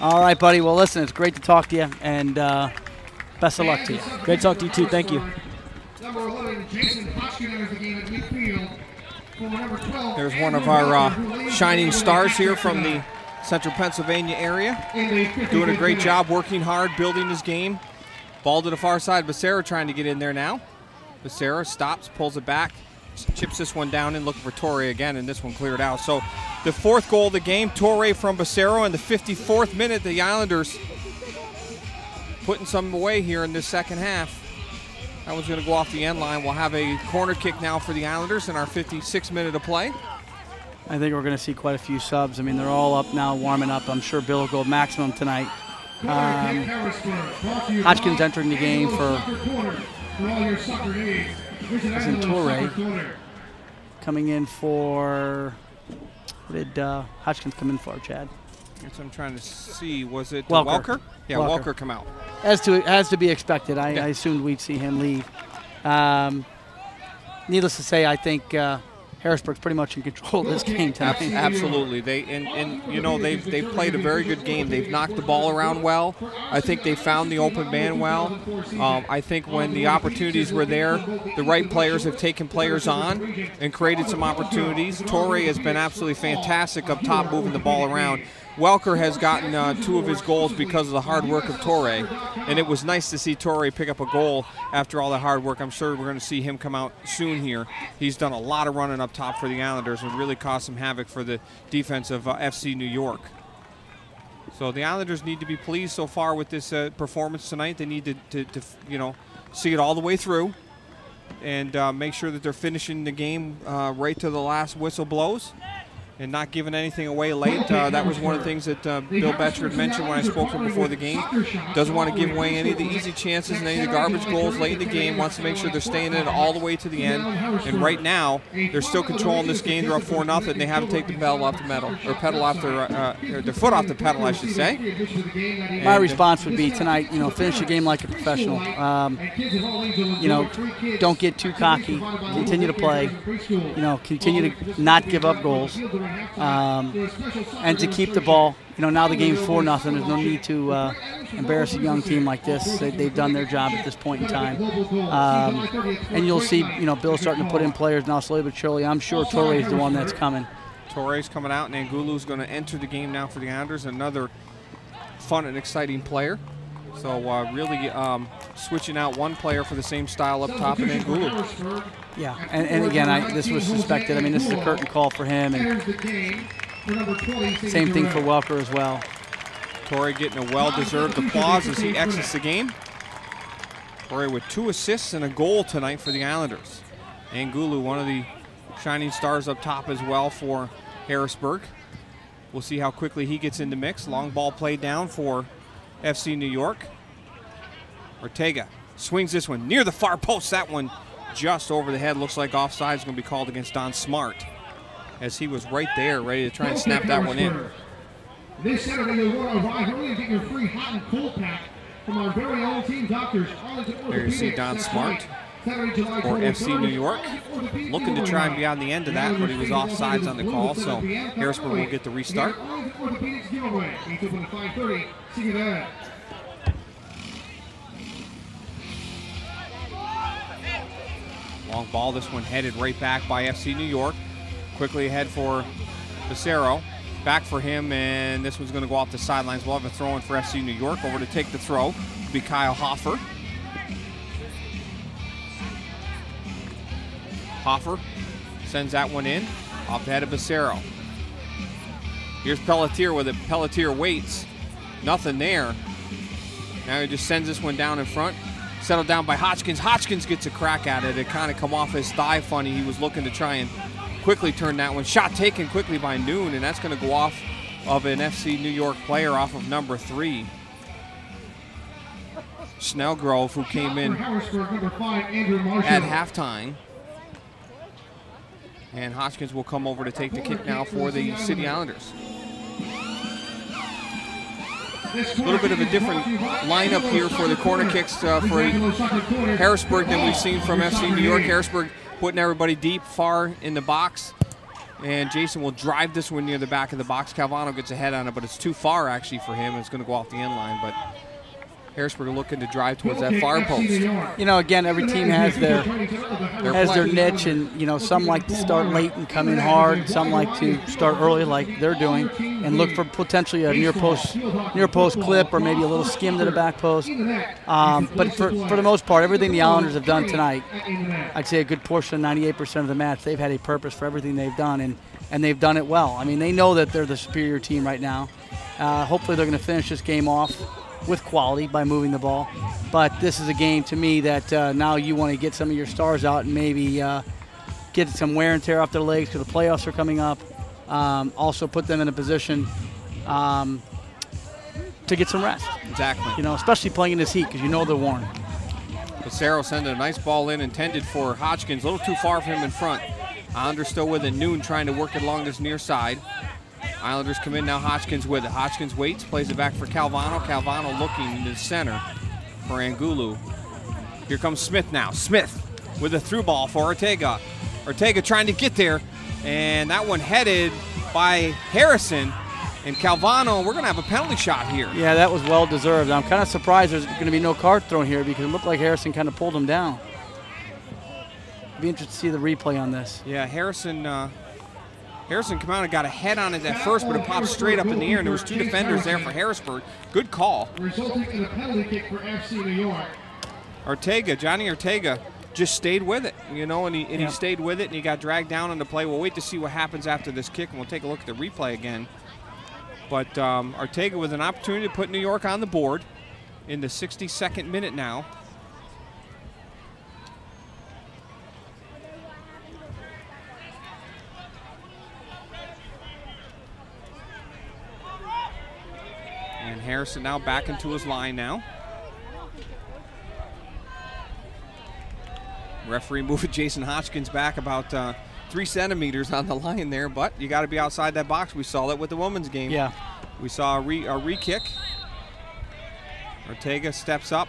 All right, buddy. Well, listen, it's great to talk to you, and best of luck to you. Great to talk to you, too. Thank you. There's one of our shining stars here from the Central Pennsylvania area. Doing a great job, working hard, building his game. Ball to the far side. Becerra trying to get in there now. Becerra stops, pulls it back, chips this one down and looking for Torre again, and this one cleared out. So the 4th goal of the game, Torre from Becerra in the 54th minute. The Islanders putting some away here in this second half. That one's going to go off the end line. We'll have a corner kick now for the Islanders in our 56th minute of play. I think we're going to see quite a few subs. I mean, they're all up now, warming up. I'm sure Bill will go maximum tonight. Hodgkins entering the game for Torre. Coming in for, what did Hodgkins come in for, Chad? That's what I'm trying to see. Was it Welker? Yeah, Welker come out. As to be expected. I assumed we'd see him leave. Needless to say, I think Harrisburg's pretty much in control of this game tonight. Absolutely. They've played a very good game. They've knocked the ball around well. I think they found the open man well. I think when the opportunities were there, the right players have taken players on and created some opportunities. Torre has been absolutely fantastic up top, moving the ball around. Welker has gotten 2 of his goals because of the hard work of Torre, and it was nice to see Torre pick up a goal after all the hard work. I'm sure we're going to see him come out soon here. He's done a lot of running up top for the Islanders and really caused some havoc for the defense of FC New York. So the Islanders need to be pleased so far with this performance tonight. They need to see it all the way through and make sure that they're finishing the game right to the last whistle blows and not giving anything away late. That was one of the things that Bill Betcher had mentioned when I spoke to him before the game. Doesn't want to give away any of the easy chances and any of the garbage goals late in the game. Wants to make sure they're staying in it all the way to the end. And right now, they're still controlling this game. They're up 4-0. They haven't taken the pedal off the metal, or pedal off their foot off the pedal, I should say. My response would be tonight, finish the game like a professional. Don't get too cocky. Continue to play. Continue to not give up goals. And to keep the ball. Now the game's 4-0. There's no need to embarrass a young team like this. They've done their job at this point in time. And you'll see, Bill's starting to put in players now slowly but surely. I'm sure Torre is the one that's coming. Torre's coming out, and Angulu's going to enter the game now for the Islanders. Another fun and exciting player. So really switching out one player for the same style up top in Angulu. Yeah, and again, this was suspected. I mean, this is a curtain call for him. And same thing for Welker as well. Torre getting a well-deserved applause as he exits the game. Torre with 2 assists and a goal tonight for the Islanders. Angulu, one of the shining stars up top as well for Harrisburg. We'll see how quickly he gets in the mix. Long ball played down for FC New York. Ortega swings this one near the far post. That one just over the head. Looks like offside is going to be called against Don Smart, as he was right there ready to try and snap that one in. This Saturday, you'll want to arrive early and get your free hot and cold pack from our very own team doctors. There you see Don Smart for FC New York, looking to try and be on the end of that, but he was offsides on the call, so Harrisburg will get the restart. Long ball, this one headed right back by FC New York. Quickly ahead for Becerra. Back for him, and this one's going to go off the sidelines. We'll have a throw in for FC New York. Over to take the throw will be Kyle Hoffer. Hoffer sends that one in, off the head of Becerra. Here's Pelletier with it. Pelletier waits. Nothing there. Now he just sends this one down in front. Settled down by Hodgkins. Hodgkins gets a crack at it. It kind of come off his thigh funny. He was looking to try and quickly turn that one. Shot taken quickly by Noon, and that's going to go off of an FC New York player off of number 3. Snellgrove, who came in at halftime. And Hodgkins will come over to take the kick now for the City Islanders. A little bit of a different lineup here for the corner kicks for Harrisburg than we've seen from FC New York. Harrisburg putting everybody deep, far in the box. And Jason will drive this one near the back of the box. Calvano gets a head on it, but it's too far actually for him. It's going to go off the end line, but Harrisburg are looking to drive towards that far post. You know, again, every team has their niche, and you know, some like to start late and come in hard. Some like to start early, like they're doing, and look for potentially a near post clip or maybe a little skim to the back post. But for the most part, everything the Islanders have done tonight, I'd say a good portion, 98% of the match, they've had a purpose for everything they've done, and they've done it well. I mean, they know that they're the superior team right now. Hopefully, they're going to finish this game off with quality by moving the ball. But this is a game to me that now you want to get some of your stars out and maybe get some wear and tear off their legs because the playoffs are coming up. Also put them in a position to get some rest. Exactly. You know, especially playing in this heat because you know they're worn. Pissarro sending a nice ball in intended for Hodgkins. A little too far for him in front. Islanders still with it. Noon trying to work it along this near side. Islanders come in now, Hodgkins with it. Hodgkins waits, plays it back for Calvano. Calvano looking into the center for Angulu. Here comes Smith now. Smith with a through ball for Ortega. Ortega trying to get there, and that one headed by Harrison. And Calvano, we're going to have a penalty shot here. Yeah, that was well deserved. I'm kind of surprised there's going to be no card thrown here because it looked like Harrison kind of pulled him down. Be interested to see the replay on this. Yeah, Harrison come out and got a head on it at first, but it popped straight up in the air, and there was 2 defenders there for Harrisburg. Good call. Resulting in a penalty kick for FC New York. Johnny Ortega just stayed with it, you know, and he stayed with it, and he got dragged down on the play. We'll wait to see what happens after this kick, and we'll take a look at the replay again. But Ortega with an opportunity to put New York on the board in the 62nd minute now. And Harrison now back into his line now. Referee moving Jason Hodgkins back about 3 centimeters on the line there, but you got to be outside that box. We saw that with the women's game. Yeah. We saw a re-kick. Ortega steps up,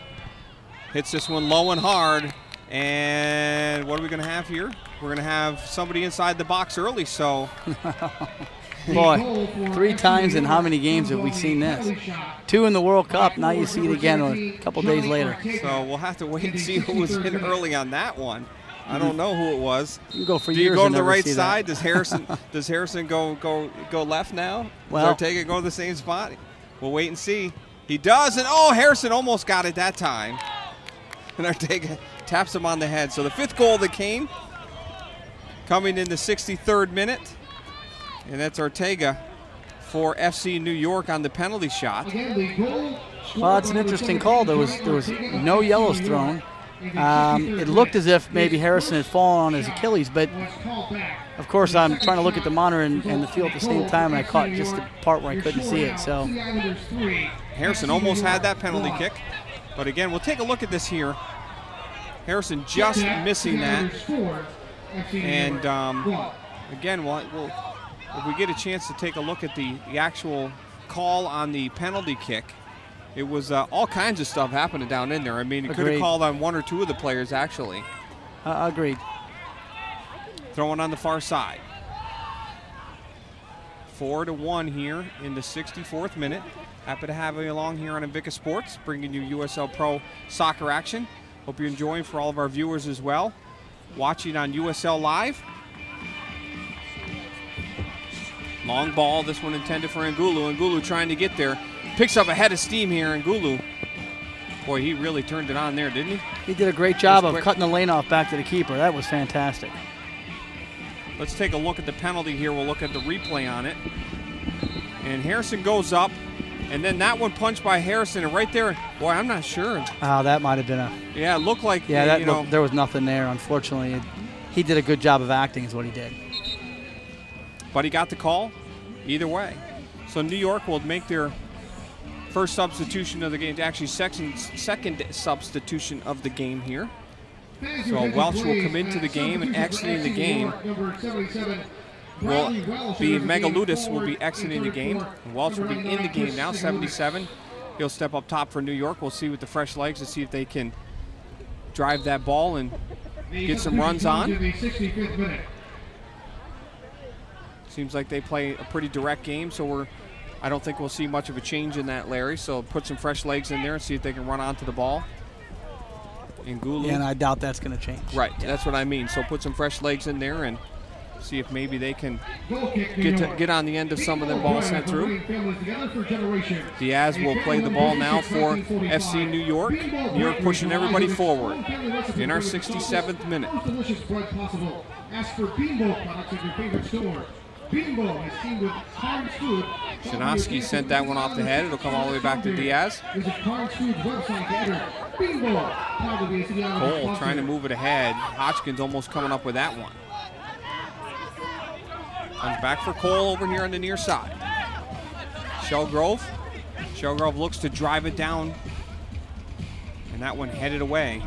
hits this one low and hard, and what are we going to have here? We're going to have somebody inside the box early, so. Boy, 3 times in how many games have we seen this? 2 in the World Cup, now you see it again a couple days later. So we'll have to wait and see who was in early on that one. I don't know who it was. You can go for Do years. You go and to the never right see side? That. Does Harrison go left now? Well, does Ortega go to the same spot? We'll wait and see. He does, and oh, Harrison almost got it that time. And Ortega taps him on the head. So the 5th goal of the game coming in the 63rd minute. And that's Ortega for FC New York on the penalty shot. Well, it's an interesting call. There was no yellows thrown. It looked as if maybe Harrison had fallen on his Achilles, but of course I'm trying to look at the monitor and the field at the same time, and I caught just the part where I couldn't see it. So Harrison almost had that penalty kick, but again, we'll take a look at this here. Harrison just missing that, and again, we'll if we get a chance to take a look at the actual call on the penalty kick. It was all kinds of stuff happening down in there. I mean, he could have called on 1 or 2 of the players, actually. Agreed. Throwing on the far side. 4-1 here in the 64th minute. Happy to have you along here on Invicta Sports, bringing you USL Pro soccer action. Hope you're enjoying for all of our viewers as well. Watching on USL Live. Long ball, this one intended for Angulu. Angulu trying to get there. Picks up a head of steam here, Angulu. Boy, he really turned it on there, didn't he? He did a great job of cutting the lane off back to the keeper. That was fantastic. Let's take a look at the penalty here. We'll look at the replay on it. And Harrison goes up, And then that one punched by Harrison, and right there, boy, I'm not sure. Oh, that might have been a. Yeah, it looked like. Yeah, there was nothing there. Unfortunately, he did a good job of acting, is what he did. But he got the call, either way. So New York will make their first substitution of the game, actually second substitution of the game here. So Welch will come into the game, and exiting the game will be Megaludis will be exiting the game. Welch will be in the game now, 77. He'll step up top for New York. We'll see with the fresh legs to see if they can drive that ball and get some runs on. Seems like they play a pretty direct game, so I don't think we'll see much of a change in that, Larry. So put some fresh legs in there and see if they can run onto the ball. Ngulu. Yeah, and I doubt that's going to change. Right, that's what I mean. So put some fresh legs in there and see if maybe they can get on the end of some of them balls sent through. Diaz will play the ball now for FC New York. New York pushing everybody forward in our 67th minute. Ask for Bimbo products at your favorite store. Bimbo is teamed with Carnes Food. Shinovsky sent that one off the head. It'll come all the way back to Diaz. Visit Carnes Food's website to enter Bimbo. Cole trying to move it ahead. Hodgkins almost coming up with that one. Comes back for Cole over here on the near side. Shelgrove. Shelgrove looks to drive it down. And that one headed away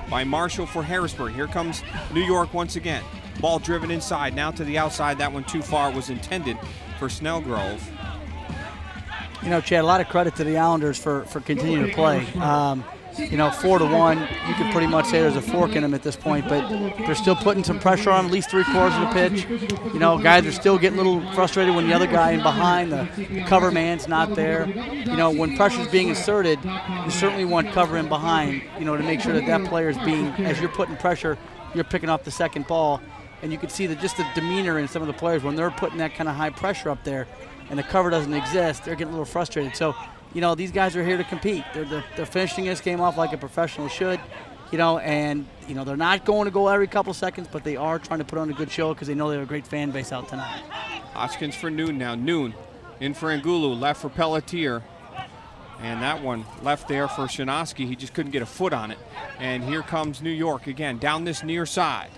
by Marshall for Harrisburg. Here comes New York once again. Ball driven inside, now to the outside. That one too far, was intended for Snellgrove. You know, Chad, a lot of credit to the Islanders for continuing to play. You know, 4-1, you could pretty much say there's a fork in them at this point, but they're still putting some pressure on at least 3/4 of the pitch. You know, guys are still getting a little frustrated when the other guy in behind, the cover man's not there. You know, when pressure's being inserted, you certainly want cover in behind, you know, to make sure that that player's being, as you're putting pressure, you're picking up the second ball. And you can see that just the demeanor in some of the players when they're putting that kind of high pressure up there and the cover doesn't exist, they're getting a little frustrated. So, you know, these guys are here to compete. They're finishing this game off like a professional should, you know, and, you know, they're not going to go every couple seconds, but they are trying to put on a good show because they know they have a great fan base out tonight. Hodgkins for Noon now. Noon in for Ngulu, left for Pelletier. And that one left there for Shinovsky. He just couldn't get a foot on it. And here comes New York again, down this near side.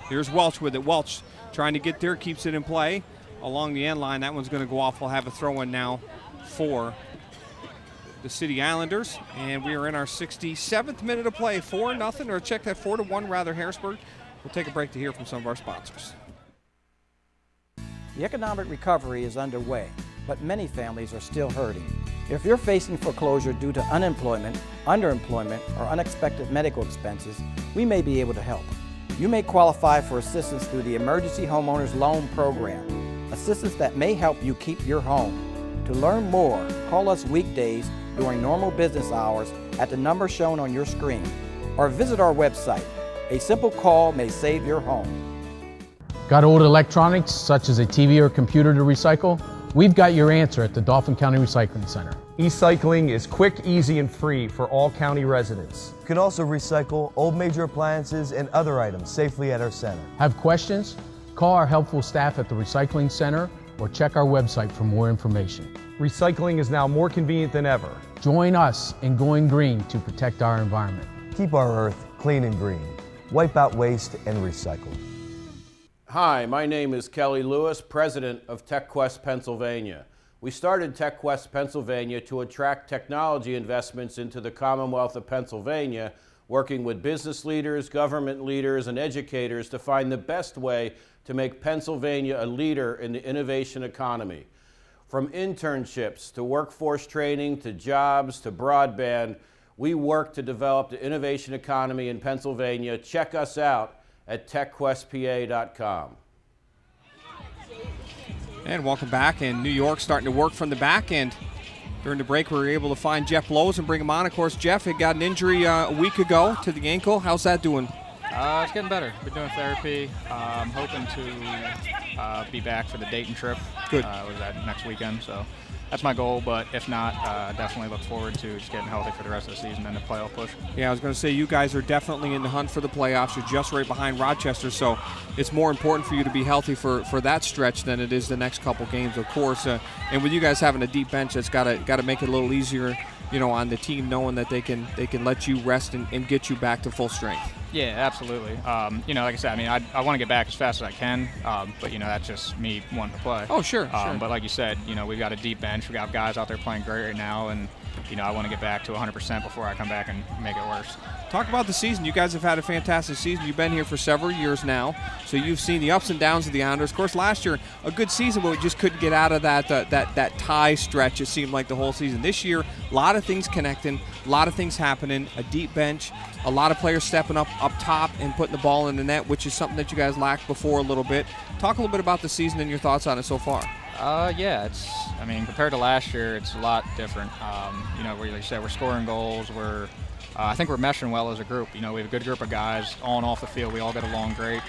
Here's Welch with it. Welch trying to get there, keeps it in play along the end line. That one's going to go off. We'll have a throw-in now for the City Islanders. And we are in our 67th minute of play. 4-0, or check that 4-1 rather, Harrisburg. We'll take a break to hear from some of our sponsors. The economic recovery is underway, but many families are still hurting. If you're facing foreclosure due to unemployment, underemployment, or unexpected medical expenses, we may be able to help. You may qualify for assistance through the Emergency Homeowners Loan Program, assistance that may help you keep your home. To learn more, call us weekdays during normal business hours at the number shown on your screen, or visit our website. A simple call may save your home. Got old electronics, such as a TV or computer to recycle? We've got your answer at the Dauphin County Recycling Center. E-cycling is quick, easy, and free for all county residents. You can also recycle old major appliances and other items safely at our center. Have questions? Call our helpful staff at the Recycling Center or check our website for more information. Recycling is now more convenient than ever. Join us in going green to protect our environment. Keep our earth clean and green. Wipe out waste and recycle. Hi, my name is Kelly Lewis, president of TechQuest Pennsylvania. We started TechQuest Pennsylvania to attract technology investments into the Commonwealth of Pennsylvania, working with business leaders, government leaders, and educators to find the best way to make Pennsylvania a leader in the innovation economy. From internships to workforce training to jobs to broadband, we work to develop the innovation economy in Pennsylvania. Check us out at techquestpa.com. And welcome back. And New York starting to work from the back end. During the break, we were able to find Jeff Blows and bring him on. Of course, Jeff had got an injury a week ago to the ankle. How's that doing? It's getting better. Been doing therapy. I'm hoping to be back for the Dayton trip. Good. Was that next weekend? So that's my goal, but if not, definitely look forward to just getting healthy for the rest of the season and the playoff push. Yeah, I was going to say, you guys are definitely in the hunt for the playoffs. You're just right behind Rochester, so it's more important for you to be healthy for that stretch than it is the next couple games, of course. And with you guys having a deep bench, that's got to make it a little easier, you know, on the team, knowing that they can let you rest and get you back to full strength. Yeah, absolutely. You know, like I said, I mean, I want to get back as fast as I can, but, you know, that's just me wanting to play. Oh, sure, sure. But like you said, you know, we've got a deep bench. We've got guys out there playing great right now, and, you know, I want to get back to 100% before I come back and make it worse. Talk about the season. You guys have had a fantastic season. You've been here for several years now, so you've seen the ups and downs of the Islanders. Of course, last year, a good season, but we just couldn't get out of that tie stretch, it seemed like, the whole season. This year, a lot of things connecting, a lot of things happening, a deep bench, a lot of players stepping up top and putting the ball in the net, which is something that you guys lacked before a little bit. Talk a little bit about the season and your thoughts on it so far. Yeah, I mean, compared to last year, it's a lot different. You know, like you said, we're scoring goals. I think we're meshing well as a group. You know, we have a good group of guys on and off the field. We all get along great.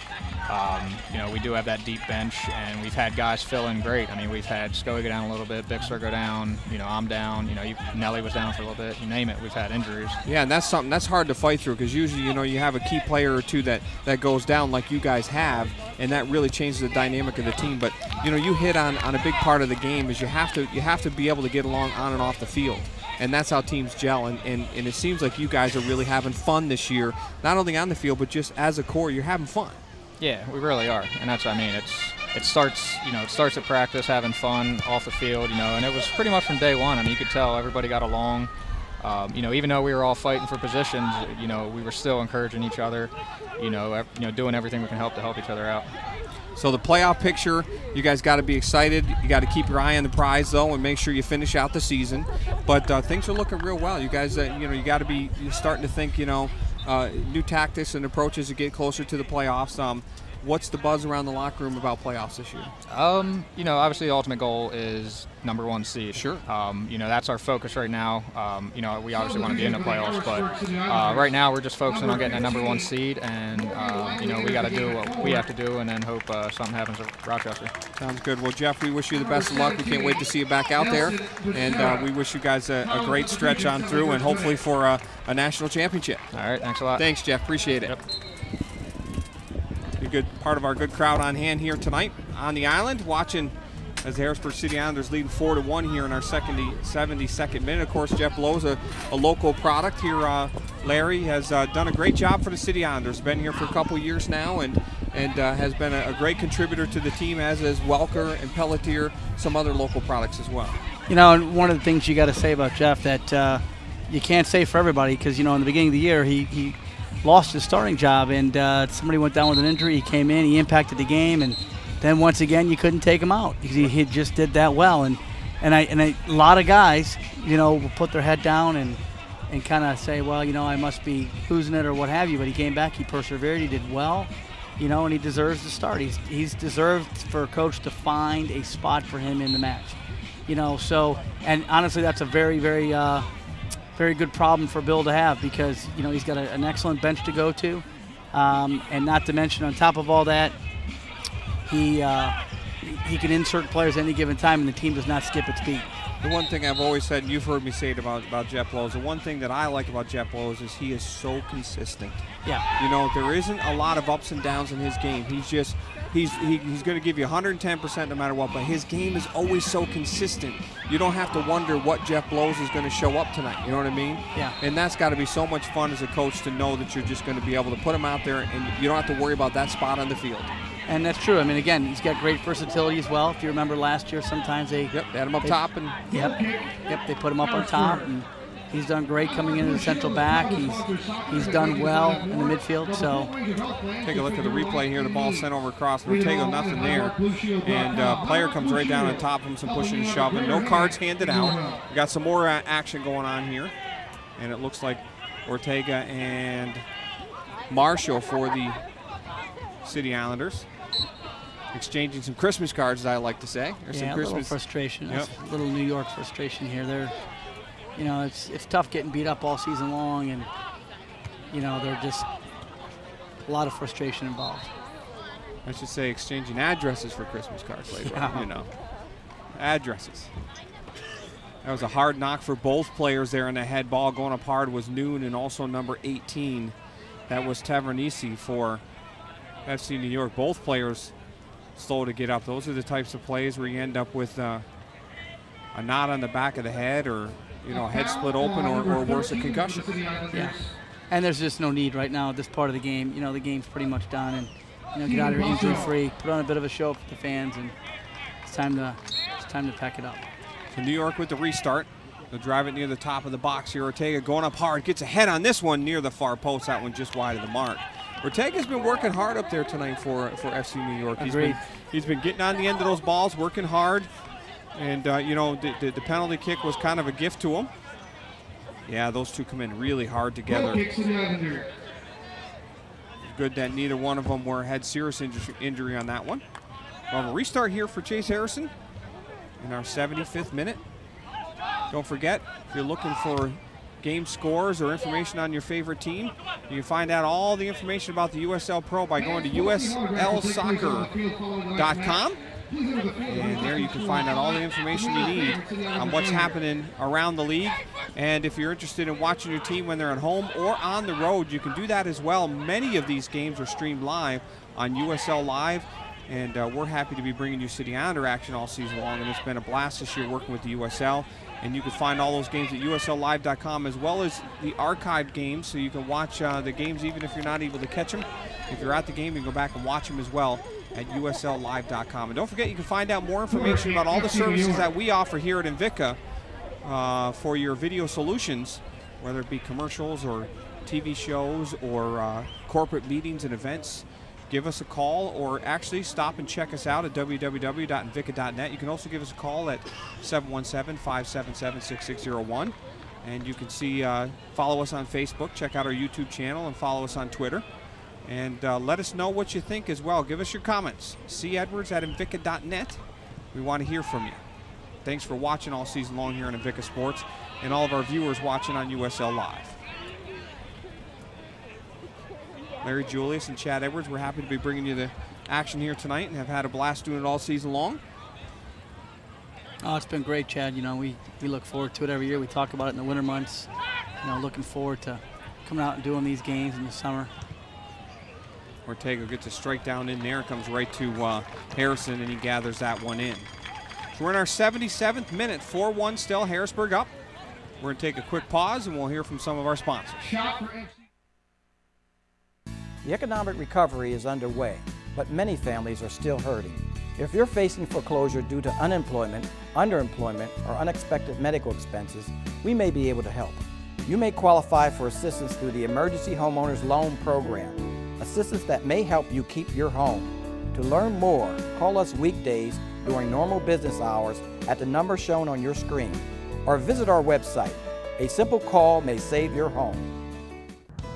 You know, we do have that deep bench, and we've had guys fill in great. I mean, we've had Scully go down a little bit, Bixler go down. You know, I'm down. You know, Nelly was down for a little bit. You name it, we've had injuries. Yeah, and that's something that's hard to fight through, because usually, you know, you have a key player or two that goes down like you guys have, and that really changes the dynamic of the team. But, you know, you hit on a big part of the game is you have to be able to get along on and off the field. And that's how teams gel, and it seems like you guys are really having fun this year, not only on the field, but just as a core, you're having fun. Yeah, we really are, and that's what I mean. It starts at practice, having fun off the field, you know, and it was pretty much from day one. I mean, you could tell everybody got along. You know, even though we were all fighting for positions, you know, we were still encouraging each other, you know, doing everything we can help each other out. So the playoff picture, you guys got to be excited. You got to keep your eye on the prize, though, and make sure you finish out the season. But things are looking real well. You guys, you got to be starting to think, you know, new tactics and approaches to get closer to the playoffs. What's the buzz around the locker room about playoffs this year? You know, obviously the ultimate goal is #1 seed. Sure. You know, that's our focus right now. You know, we obviously want to be in the playoffs, but right now we're just focusing on getting a #1 seed, and you know, we got to do what we have to do, and then hope something happens at Rochester. Sounds good. Well, Jeff, we wish you the best of luck. We can't wait to see you back out there, and we wish you guys a great stretch on through, and hopefully for a national championship. All right, thanks a lot. Thanks, Jeff. Appreciate it. Yep. A good part of our good crowd on hand here tonight on the island, watching as the Harrisburg City Islanders leading 4-1 here in our 72nd minute. Of course, Jeff Blows, a local product here. Larry has done a great job for the City Islanders. Been here for a couple years now, and has been a great contributor to the team, as is Welker and Pelletier, some other local products as well. You know, and one of the things you got to say about Jeff that you can't say for everybody, because, you know, in the beginning of the year he lost his starting job, and somebody went down with an injury. He came in, he impacted the game, and then once again you couldn't take him out because he just did that well. And a lot of guys, you know, will put their head down and kind of say, well, you know, I must be losing it or what have you. But he came back, he persevered, he did well, you know, and he deserves to start. He's deserved for a coach to find a spot for him in the match, you know. So, and honestly, that's a very, very very good problem for Bill to have, because, you know, he's got an excellent bench to go to, and not to mention, on top of all that, he can insert players at any given time, and the team does not skip its beat. The one thing I've always said, and you've heard me say it about Jeff Blows, the one thing that I like about Jeff Blows is he is so consistent. Yeah. You know, there isn't a lot of ups and downs in his game. He's just he's going to give you 110% no matter what, but his game is always so consistent. You don't have to wonder what Jeff Blows is going to show up tonight. You know what I mean? Yeah. And that's got to be so much fun as a coach to know that you're just going to be able to put him out there, and you don't have to worry about that spot on the field. And that's true. I mean, again, he's got great versatility as well. If you remember last year, sometimes they had him up top, and they put him up on top, and he's done great coming into the central back. He's done well in the midfield. So take a look at the replay here. The ball sent over across. Ortega, nothing there, and player comes right down on top of him, some pushing and shoving. No cards handed out. We got some more action going on here, and it looks like Ortega and Marshall for the City Islanders exchanging some Christmas cards, as I like to say. There's some Christmas a little frustration. Yep. A little New York frustration here. They're, you know, it's tough getting beat up all season long, and, you know, they're just a lot of frustration involved. I should say exchanging addresses for Christmas cards later on, you know. Addresses. That was a hard knock for both players there in the head. Ball going up hard was Noon and also number 18. That was Tavernisi for FC New York. Both players slow to get up. Those are the types of plays where you end up with a knot on the back of the head, or head split open, or worse, a concussion. Yeah, and there's just no need right now at this part of the game. The game's pretty much done, and get out of here injury free, put on a bit of a show for the fans, and it's time to pack it up. So New York with the restart. They'll drive it near the top of the box here. Ortega going up hard, gets ahead on this one near the far post. That one just wide of the mark. Ortega's been working hard up there tonight for FC New York. He's been getting on the end of those balls, working hard. And, the penalty kick was kind of a gift to him. Yeah, those two come in really hard together. Good that neither one of them had serious injury on that one. We'll have a restart here for Chase Harrison in our 75th minute. Don't forget, if you're looking for game scores or information on your favorite team, you can find out all the information about the USL Pro by going to uslsoccer.com. And there you can find out all the information you need on what's happening around the league. And if you're interested in watching your team when they're at home or on the road, you can do that as well. Many of these games are streamed live on USL Live. And we're happy to be bringing you City Islander action all season long. And it's been a blast this year working with the USL. And you can find all those games at usllive.com, as well as the archived games, so you can watch the games even if you're not able to catch them. If you're at the game, you can go back and watch them as well at usllive.com. And don't forget, you can find out more information about all the services that we offer here at Invicta for your video solutions, whether it be commercials or TV shows or corporate meetings and events. Give us a call, or actually stop and check us out at www.invicta.net. You can also give us a call at 717-577-6601. And you can follow us on Facebook, check out our YouTube channel, and follow us on Twitter. And let us know what you think as well. Give us your comments. cadwards@invicta.net. We want to hear from you. Thanks for watching all season long here on Invicta Sports, and all of our viewers watching on USL Live. Larry Julius and Chad Edwards, we're happy to be bringing you the action here tonight and have had a blast doing it all season long. Oh, it's been great, Chad. We look forward to it every year. We talk about it in the winter months. Looking forward to coming out and doing these games in the summer. Ortega gets a strike down in there, comes right to Harrison, and he gathers that one in. So we're in our 77th minute, 4-1 still, Harrisburg up. We're going to take a quick pause, and we'll hear from some of our sponsors. The economic recovery is underway, but many families are still hurting. If you're facing foreclosure due to unemployment, underemployment, or unexpected medical expenses, we may be able to help. You may qualify for assistance through the Emergency Homeowners Loan Program, assistance that may help you keep your home. To learn more, call us weekdays during normal business hours at the number shown on your screen, or visit our website. A simple call may save your home.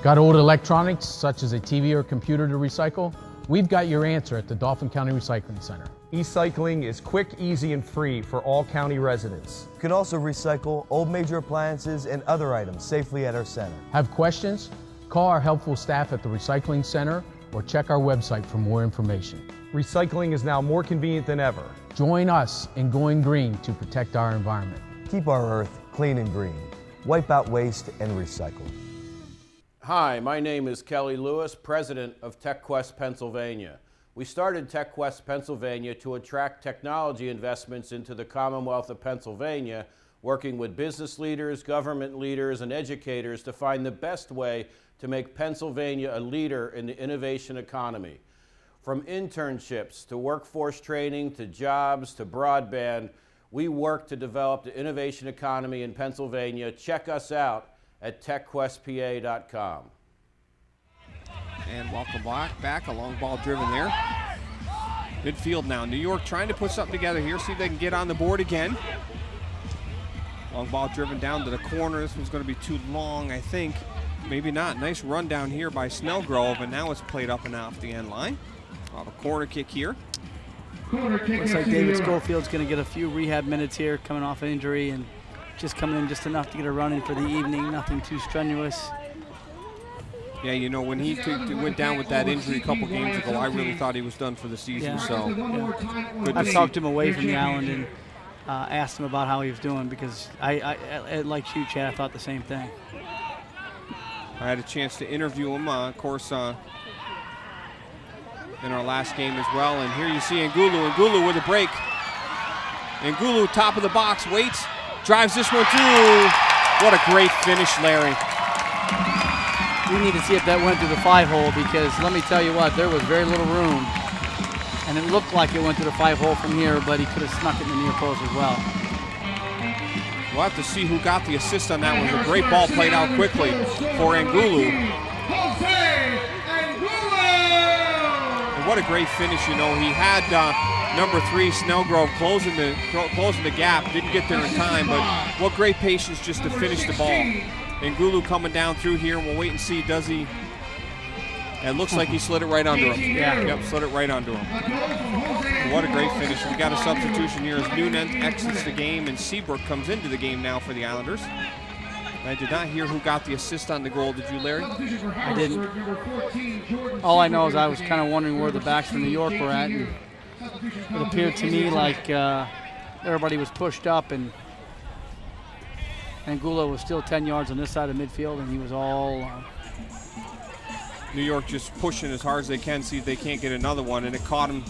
Got old electronics, such as a TV or computer to recycle? We've got your answer at the Dauphin County Recycling Center. E-cycling is quick, easy, and free for all county residents. You can also recycle old major appliances and other items safely at our center. Have questions? Call our helpful staff at the Recycling Center or check our website for more information. Recycling is now more convenient than ever. Join us in going green to protect our environment. Keep our earth clean and green. Wipe out waste and recycle. Hi, my name is Kelly Lewis, president of TechQuest Pennsylvania. We started TechQuest Pennsylvania to attract technology investments into the Commonwealth of Pennsylvania, working with business leaders, government leaders, and educators to find the best way to make Pennsylvania a leader in the innovation economy. From internships to workforce training to jobs to broadband, we work to develop the innovation economy in Pennsylvania. Check us out at techquestpa.com. And welcome back, a long ball driven there. Midfield now, New York trying to put something together here, see if they can get on the board again. Long ball driven down to the corner. This one's going to be too long, I think. Maybe not. Nice run down here by Snellgrove, and now it's played up and off the end line. We'll have a corner kick here. Looks like David Schofield's going to get a few rehab minutes here, coming off an injury and just coming in just enough to get a run in for the evening. Nothing too strenuous. Yeah, you know, when he went down with that injury a couple games ago, I really thought he was done for the season. Yeah. So good to I've see. talked him away from the island and asked him about how he was doing, because I like you, Chad, I thought the same thing. I had a chance to interview him, of course, in our last game as well. And here you see Ngulu with a break. Ngulu, top of the box, waits, drives this one through. What a great finish, Larry. We need to see if that went through the 5-hole, because let me tell you what, there was very little room. And it looked like it went through the 5-hole from here, but he could have snuck it in the near post as well. We'll have to see who got the assist on that one. A great ball played out quickly for Ngulu. And what a great finish, you know. He had number 3, Snellgrove, closing the gap. Didn't get there in time, but what great patience just to finish the ball. Ngulu coming down through here. We'll wait and see, does he? It looks like he slid it right under him. Yeah. Yep, slid it right under him. What a great finish. We got a substitution here as Noonan exits the game and Seabrook comes into the game now for the Islanders. I did not hear who got the assist on the goal. Did you, Larry? I didn't. All I know is I was kind of wondering where the backs from New York were at. And it appeared to me like everybody was pushed up, and Angulo was still 10 yards on this side of midfield, and he was all... New York just pushing as hard as they can, see if they can't get another one, and it caught him.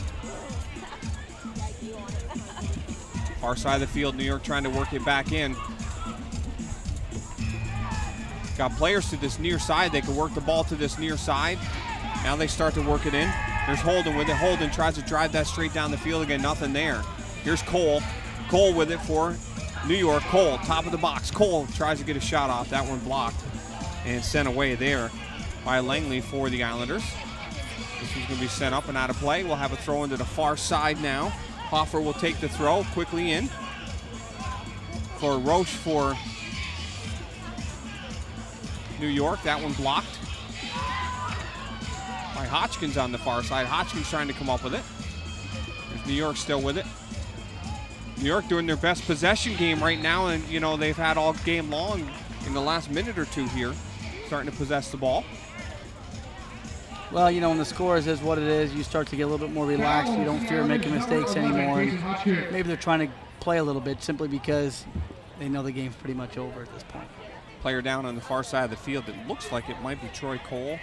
Far side of the field, New York trying to work it back in. Got players to this near side. They can work the ball to this near side. Now they start to work it in. There's Holden with it. Holden tries to drive that straight down the field again. Nothing there. Here's Cole. Cole with it for New York. Cole, top of the box. Cole tries to get a shot off. That one blocked and sent away there by Langley for the Islanders. This one's going to be sent up and out of play. We'll have a throw into the far side now. Hoffer will take the throw quickly in for Roche for New York. That one blocked by Hodgkins on the far side. Hodgkins trying to come up with it. There's New York still with it. New York doing their best possession game right now, and you know they've had all game long in the last minute or two here, starting to possess the ball. Well, you know, when the score is what it is, you start to get a little bit more relaxed. You don't fear making mistakes anymore. And maybe they're trying to play a little bit simply because they know the game's pretty much over at this point. Player down on the far side of the field. It looks like it might be Troy Cole.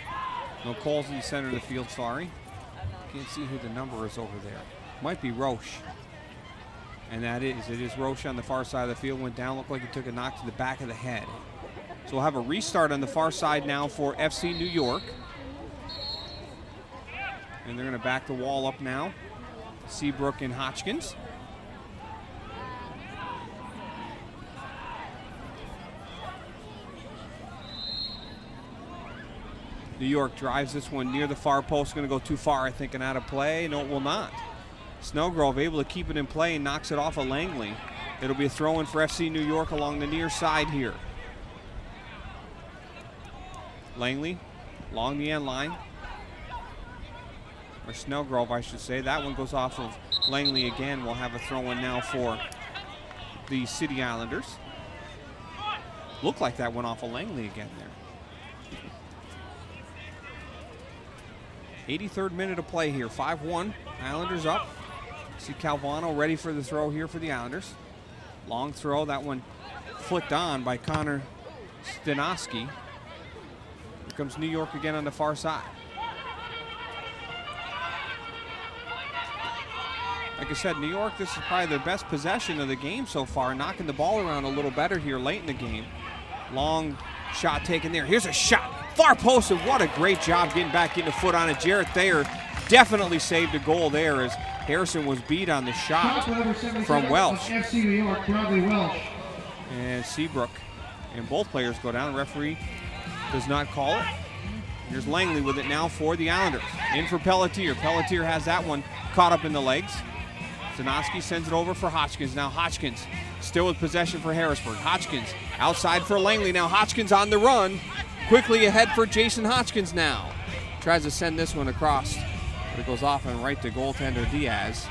No, Cole's in the center of the field, sorry. Can't see who the number is over there. Might be Roche. And it is Roche on the far side of the field. Went down, looked like he took a knock to the back of the head. So we'll have a restart on the far side now for FC New York. And they're going to back the wall up now. Seabrook and Hodgkins. New York drives this one near the far post. Going to go too far, I think, and out of play. No, it will not. Snellgrove able to keep it in play and knocks it off of Langley. It'll be a throw-in for FC New York along the near side here. Langley along the end line. Or Snellgrove, I should say. That one goes off of Langley again. We'll have a throw-in now for the City Islanders. Looked like that went off of Langley again there. 83rd minute of play here. 5-1. Islanders up. See Calvano ready for the throw here for the Islanders. Long throw. That one flicked on by Connor Stanoski. Here comes New York again on the far side. Like I said, New York, this is probably their best possession of the game so far, knocking the ball around a little better here late in the game. Long shot taken there. Here's a shot. Far post, and what a great job getting back, getting a foot on it. Jarrett Thayer definitely saved a goal there as Harrison was beat on the shot from Welsh. FC New York, Bradley Welsh. And Seabrook. And both players go down. Referee does not call it. Here's Langley with it now for the Islanders. In for Pelletier. Pelletier has that one caught up in the legs. Stanoski sends it over for Hodgkins. Now Hodgkins still with possession for Harrisburg. Hodgkins outside for Langley. Now Hodgkins on the run. Quickly ahead for Jason Hodgkins now. Tries to send this one across. But it goes off and right to goaltender Diaz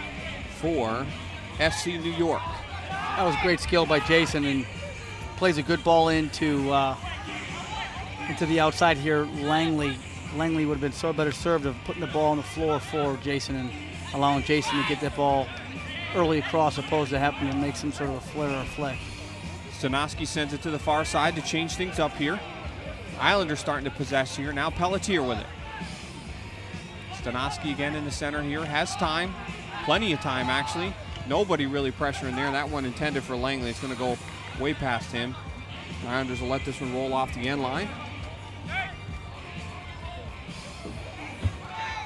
for FC New York. That was great skill by Jason, and plays a good ball into into the outside here, Langley would have been so better served of putting the ball on the floor for Jason and allowing Jason to get that ball early across, opposed to having to make some sort of a flare or a flick. Stanoski sends it to the far side to change things up here. Islanders starting to possess here. Now Pelletier with it. Stanoski again in the center here. Has time. Plenty of time, actually. Nobody really pressuring there. That one intended for Langley. It's going to go way past him. Islanders will let this one roll off the end line.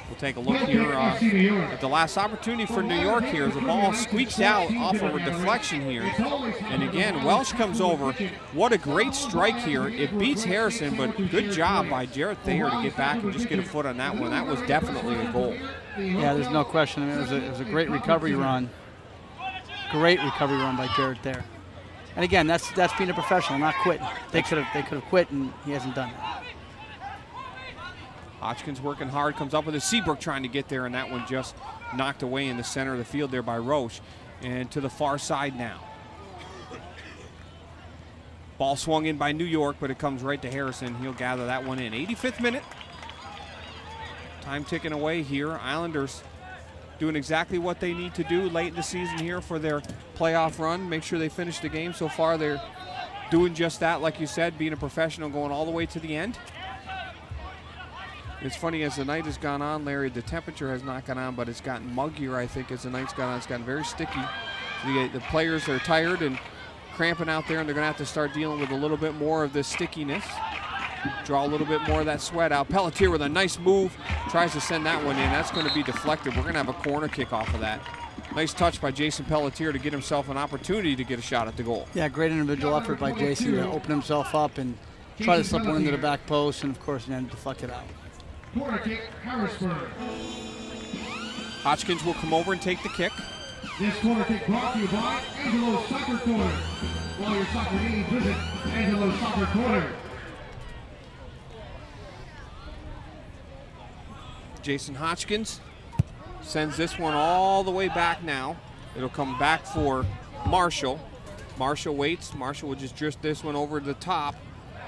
We'll take a look here at the last opportunity for New York here as the ball squeaks out off of a deflection here. And again, Welsh comes over. What a great strike here. It beats Harrison, but good job by Jarrett Thayer to get back and just get a foot on that one. That was definitely a goal. Yeah, there's no question. I mean, it was a great recovery run. Great recovery run by Jarrett there. And again, that's being a professional, not quitting. They could have quit, and he hasn't done that. Hodgkins working hard, comes up with a Seabrook trying to get there, and that one just knocked away in the center of the field there by Roche. And to the far side now. Ball swung in by New York, but it comes right to Harrison. He'll gather that one in. 85th minute. Time ticking away here. Islanders doing exactly what they need to do late in the season here for their playoff run. Make sure they finish the game. So far, they're doing just that, like you said, being a professional, going all the way to the end. It's funny, as the night has gone on, Larry, the temperature has not gone on, but it's gotten muggier, I think, as the night's gone on. It's gotten very sticky. The players are tired and cramping out there, and they're going to have to start dealing with a little bit more of this stickiness. Draw a little bit more of that sweat out. Pelletier with a nice move, tries to send that one in. That's going to be deflected. We're going to have a corner kick off of that. Nice touch by Jason Pelletier to get himself an opportunity to get a shot at the goal. Yeah, great individual effort by Jason to open himself up and try to slip one into the back post, and of course, then deflect it out. Corner kick, Harrisburg. Hodgkins will come over and take the kick. This corner kick brought to you by Angelo's Soccer Corner. While your soccer needs, visit Angelo's Soccer Corner. Jason Hodgkins sends this one all the way back now. It'll come back for Marshall. Marshall waits. Marshall will just drift this one over the top.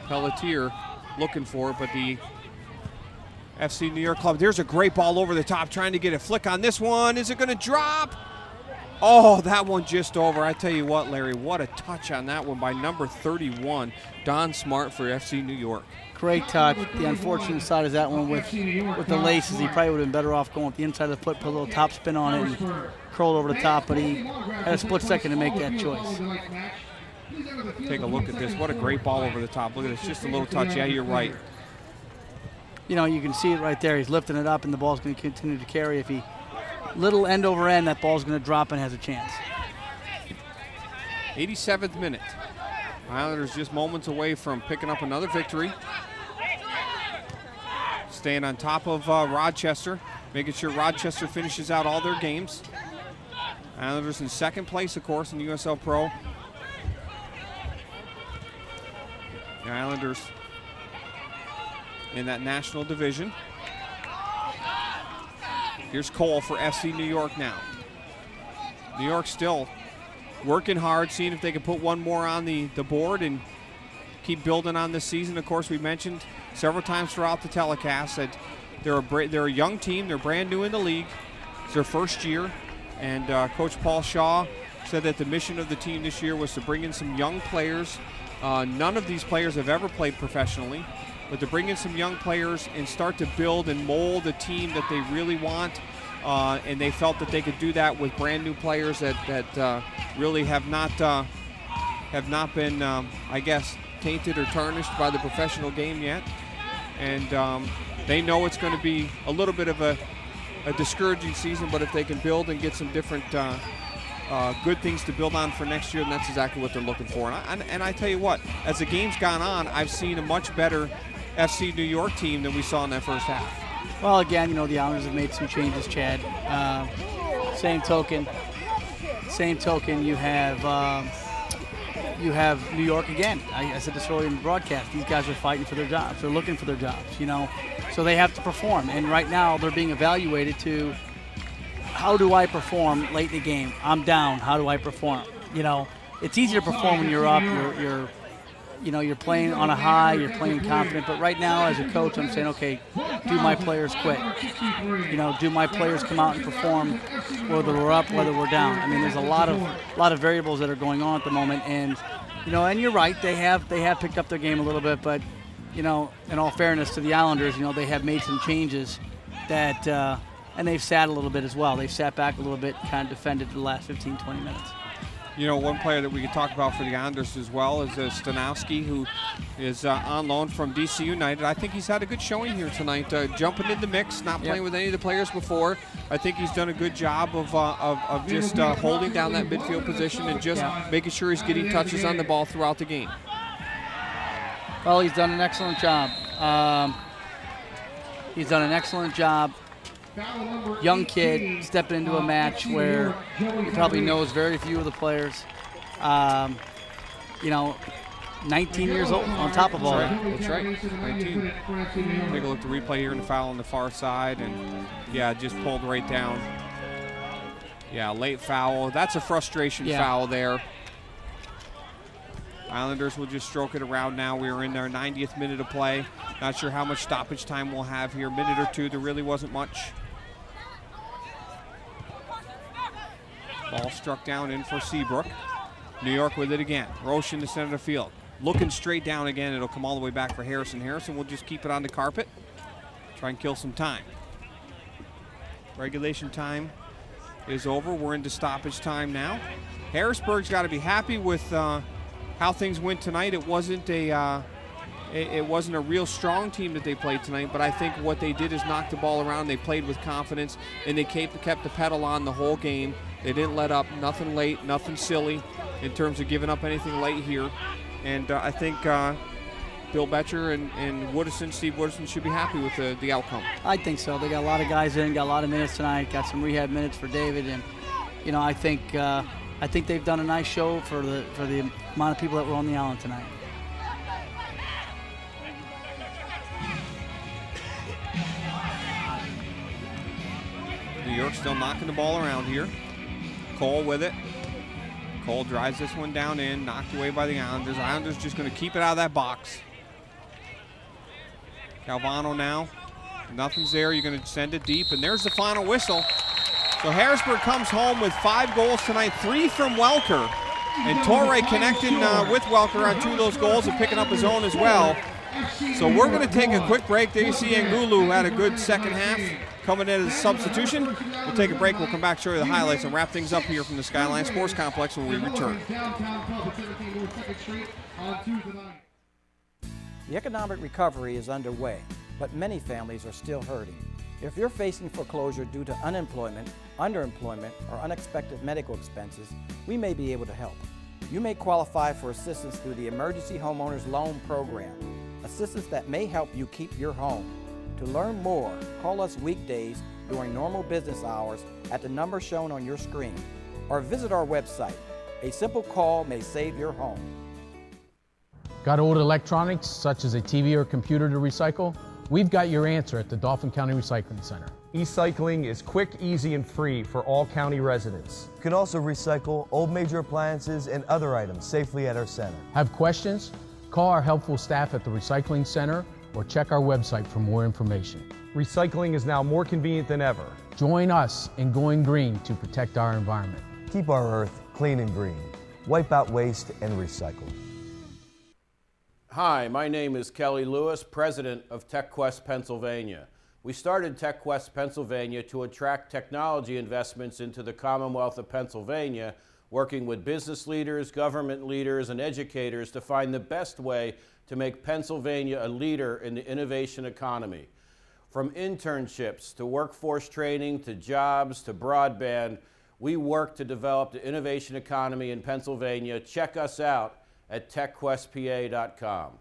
Pelletier looking for it, but the FC New York club. There's a great ball over the top, trying to get a flick on this one. Is it going to drop? Oh, that one just over. I tell you what, Larry, what a touch on that one by number 31, Don Smart for FC New York. Great touch. The unfortunate side is that one with the laces. He probably would have been better off going with the inside of the foot, put a little top spin on it, and curl over the top, but he had a split second to make that choice. Take a look at this. What a great ball over the top. Look at this, just a little touch. Yeah, you're right. You know, you can see it right there. He's lifting it up, and the ball's going to continue to carry. If he little end over end, that ball's going to drop and has a chance. 87th minute. Islanders just moments away from picking up another victory. Staying on top of Rochester, making sure Rochester finishes out all their games. Islanders in second place, of course, in USLPRO. The Islanders in that national division. Here's Cole for FC New York now. New York still working hard, seeing if they can put one more on the board and keep building on this season. Of course, we mentioned several times throughout the telecast that they're a young team. They're brand new in the league. It's their first year. And Coach Paul Shaw said that the mission of the team this year was to bring in some young players. None of these players have ever played professionally, but to bring in some young players and start to build and mold a team that they really want. And they felt that they could do that with brand new players that really have not been, I guess, tainted or tarnished by the professional game yet. And they know it's going to be a little bit of a discouraging season, but if they can build and get some different good things to build on for next year, then that's exactly what they're looking for. And I tell you what, as the game's gone on, I've seen a much better FC New York team than we saw in that first half. Well, again, you know, the Islanders have made some changes, Chad. Same token, you have New York again. I said this earlier in the broadcast. These guys are fighting for their jobs. They're looking for their jobs, you know. So they have to perform. And right now they're being evaluated to, how do I perform late in the game? I'm down. How do I perform? You know, it's easier to perform when you're up. you know, you're playing on a high, you're playing confident. But right now, as a coach, I'm saying, okay, do my players quit? You know, do my players come out and perform, whether we're up, whether we're down? I mean, there's a lot of variables that are going on at the moment, and you know, and you're right, they have picked up their game a little bit, but you know, in all fairness to the Islanders, you know, they have made some changes that, and they've sat a little bit as well. They've sat back a little bit, kind of defended the last 15, 20 minutes. You know, one player that we could talk about for the Islanders as well is Stanowski, who is on loan from DC United. I think he's had a good showing here tonight, jumping in the mix, not playing with any of the players before. I think he's done a good job of just holding down that midfield position and just making sure he's getting touches on the ball throughout the game. Well, he's done an excellent job. He's done an excellent job. Young kid stepping into a match where he probably knows very few of the players. You know, 19 years old on top of all that. That's right. 19. Take a look at the replay here in the foul on the far side, and yeah, just pulled right down. Yeah, late foul. That's a frustration foul there. Islanders will just stroke it around now. We are in our 90th minute of play. Not sure how much stoppage time we'll have here. Minute or two, there really wasn't much. Ball struck down in for Seabrook. New York with it again. Roche in the center of the field. Looking straight down again. It'll come all the way back for Harrison. Harrison will just keep it on the carpet. Try and kill some time. Regulation time is over. We're into stoppage time now. Harrisburg's got to be happy with how things went tonight. It wasn't a real strong team that they played tonight, but I think what they did is knock the ball around. They played with confidence, and they kept the pedal on the whole game. They didn't let up, nothing late, nothing silly in terms of giving up anything late here. And I think Bill Betcher and Steve Woodison should be happy with the outcome. I think so. They got a lot of guys in, got a lot of minutes tonight, got some rehab minutes for David, and you know, I think they've done a nice show for the amount of people that were on the island tonight. New York still knocking the ball around here. Cole with it. Cole drives this one down in, knocked away by the Islanders. Islanders just going to keep it out of that box. Calvano now. Nothing's there. You're going to send it deep, and there's the final whistle. So Harrisburg comes home with 5 goals tonight, 3 from Welker. And Torre connecting with Welker on 2 of those goals and picking up his own as well. So we're going to take a quick break. There you see Angulu had a good second half coming in as a substitution. We'll take a break. We'll come back, show you the highlights, and wrap things up here from the Skyline Sports Complex when we return. The economic recovery is underway, but many families are still hurting. If you're facing foreclosure due to unemployment, underemployment, or unexpected medical expenses, we may be able to help. You may qualify for assistance through the Emergency Homeowners Loan Program, assistance that may help you keep your home. To learn more, call us weekdays during normal business hours at the number shown on your screen, or visit our website. A simple call may save your home. Got old electronics, such as a TV or computer to recycle? We've got your answer at the Dauphin County Recycling Center. E-cycling is quick, easy, and free for all county residents. You can also recycle old major appliances and other items safely at our center. Have questions? Call our helpful staff at the Recycling Center or check our website for more information. Recycling is now more convenient than ever. Join us in going green to protect our environment. Keep our earth clean and green. Wipe out waste and recycle. Hi, my name is Kelly Lewis, president of TechQuest Pennsylvania. We started TechQuest Pennsylvania to attract technology investments into the Commonwealth of Pennsylvania, working with business leaders, government leaders, and educators to find the best way to make Pennsylvania a leader in the innovation economy. From internships to workforce training to jobs to broadband, we work to develop the innovation economy in Pennsylvania. Check us out at techquestpa.com.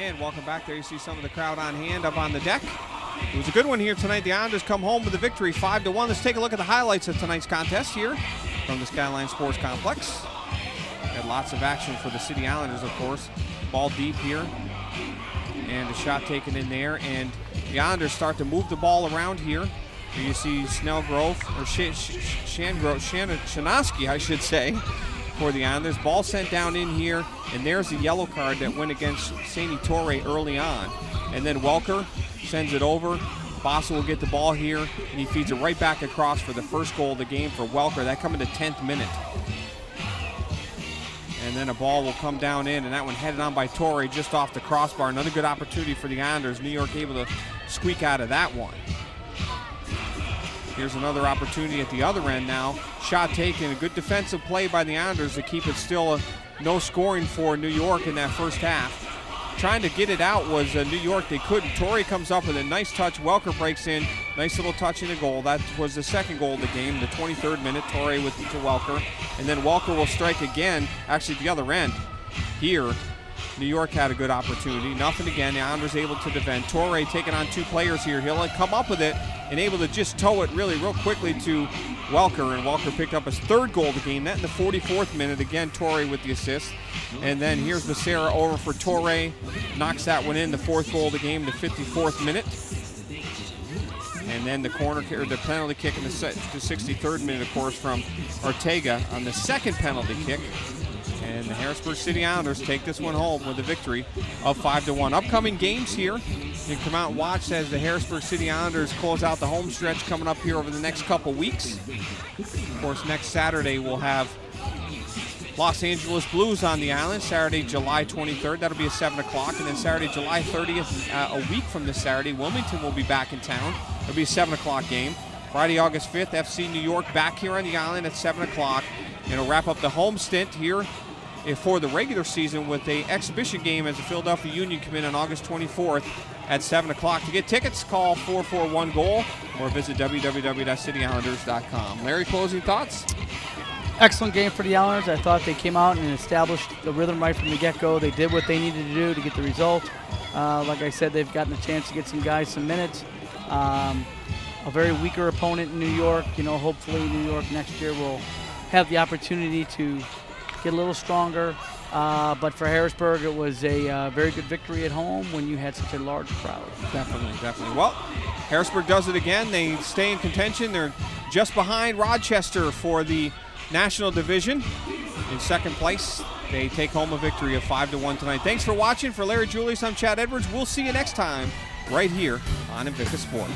And welcome back. There you see some of the crowd on hand up on the deck. It was a good one here tonight. The Islanders come home with a victory, 5-1. Let's take a look at the highlights of tonight's contest here from the Skyline Sports Complex. Had lots of action for the City Islanders, of course. Ball deep here, and a shot taken in there. And the Islanders start to move the ball around here. Here you see Snellgrove, or Shanoski, I should say, for the Islanders. Ball sent down in here, and there's the yellow card that went against Sandy Torre early on. And then Welker sends it over. Bossa will get the ball here, and he feeds it right back across for the first goal of the game for Welker. That come in the 10th minute. And then a ball will come down in, and that one headed on by Torre just off the crossbar. Another good opportunity for the Islanders. New York able to squeak out of that one. Here's another opportunity at the other end now. Shot taken, a good defensive play by the Islanders to keep it still no scoring for New York in that first half. Trying to get it out was New York. They couldn't. Torre comes up with a nice touch. Welker breaks in. Nice little touch in the goal. That was the second goal of the game, the 23rd minute. Torre with to Welker. And then Welker will strike again, actually the other end. Here, New York had a good opportunity. Nothing again. The Islanders able to defend. Torre taking on two players here. He'll come up with it and able to just tow it really real quickly to Welker. And Welker picked up his third goal of the game. That in the 44th minute. Again, Torre with the assist. And then here's Becerra over for Torre. Knocks that one in, the fourth goal of the game, the 54th minute. And then the corner or the penalty kick in the 63rd minute, of course, from Ortega on the second penalty kick. And the Harrisburg City Islanders take this one home with a victory of 5-1. Upcoming games here. You can come out and watch as the Harrisburg City Islanders close out the home stretch coming up here over the next couple weeks. Of course, next Saturday we'll have Los Angeles Blues on the island, Saturday, July 23rd. That'll be at 7 o'clock. And then Saturday, July 30th, a week from this Saturday, Wilmington will be back in town. It'll be a 7 o'clock game. Friday, August 5th, FC New York back here on the island at 7 o'clock. And it'll wrap up the home stint here for the regular season with a exhibition game as the Philadelphia Union come in on August 24th at 7 o'clock. To get tickets, call 441-GOAL or visit www.cityislanders.com. Larry, closing thoughts? Excellent game for the Islanders. I thought they came out and established the rhythm right from the get-go. They did what they needed to do to get the result. Like I said, they've gotten a chance to get some guys some minutes. A very weaker opponent in New York. You know, hopefully New York next year will have the opportunity to get a little stronger. But for Harrisburg, it was a very good victory at home when you had such a large crowd. Definitely, definitely. Well, Harrisburg does it again. They stay in contention. They're just behind Rochester for the National Division. In second place, they take home a victory of 5-1 tonight. Thanks for watching. For Larry Julius, I'm Chad Edwards. We'll see you next time right here on Invicta Sports.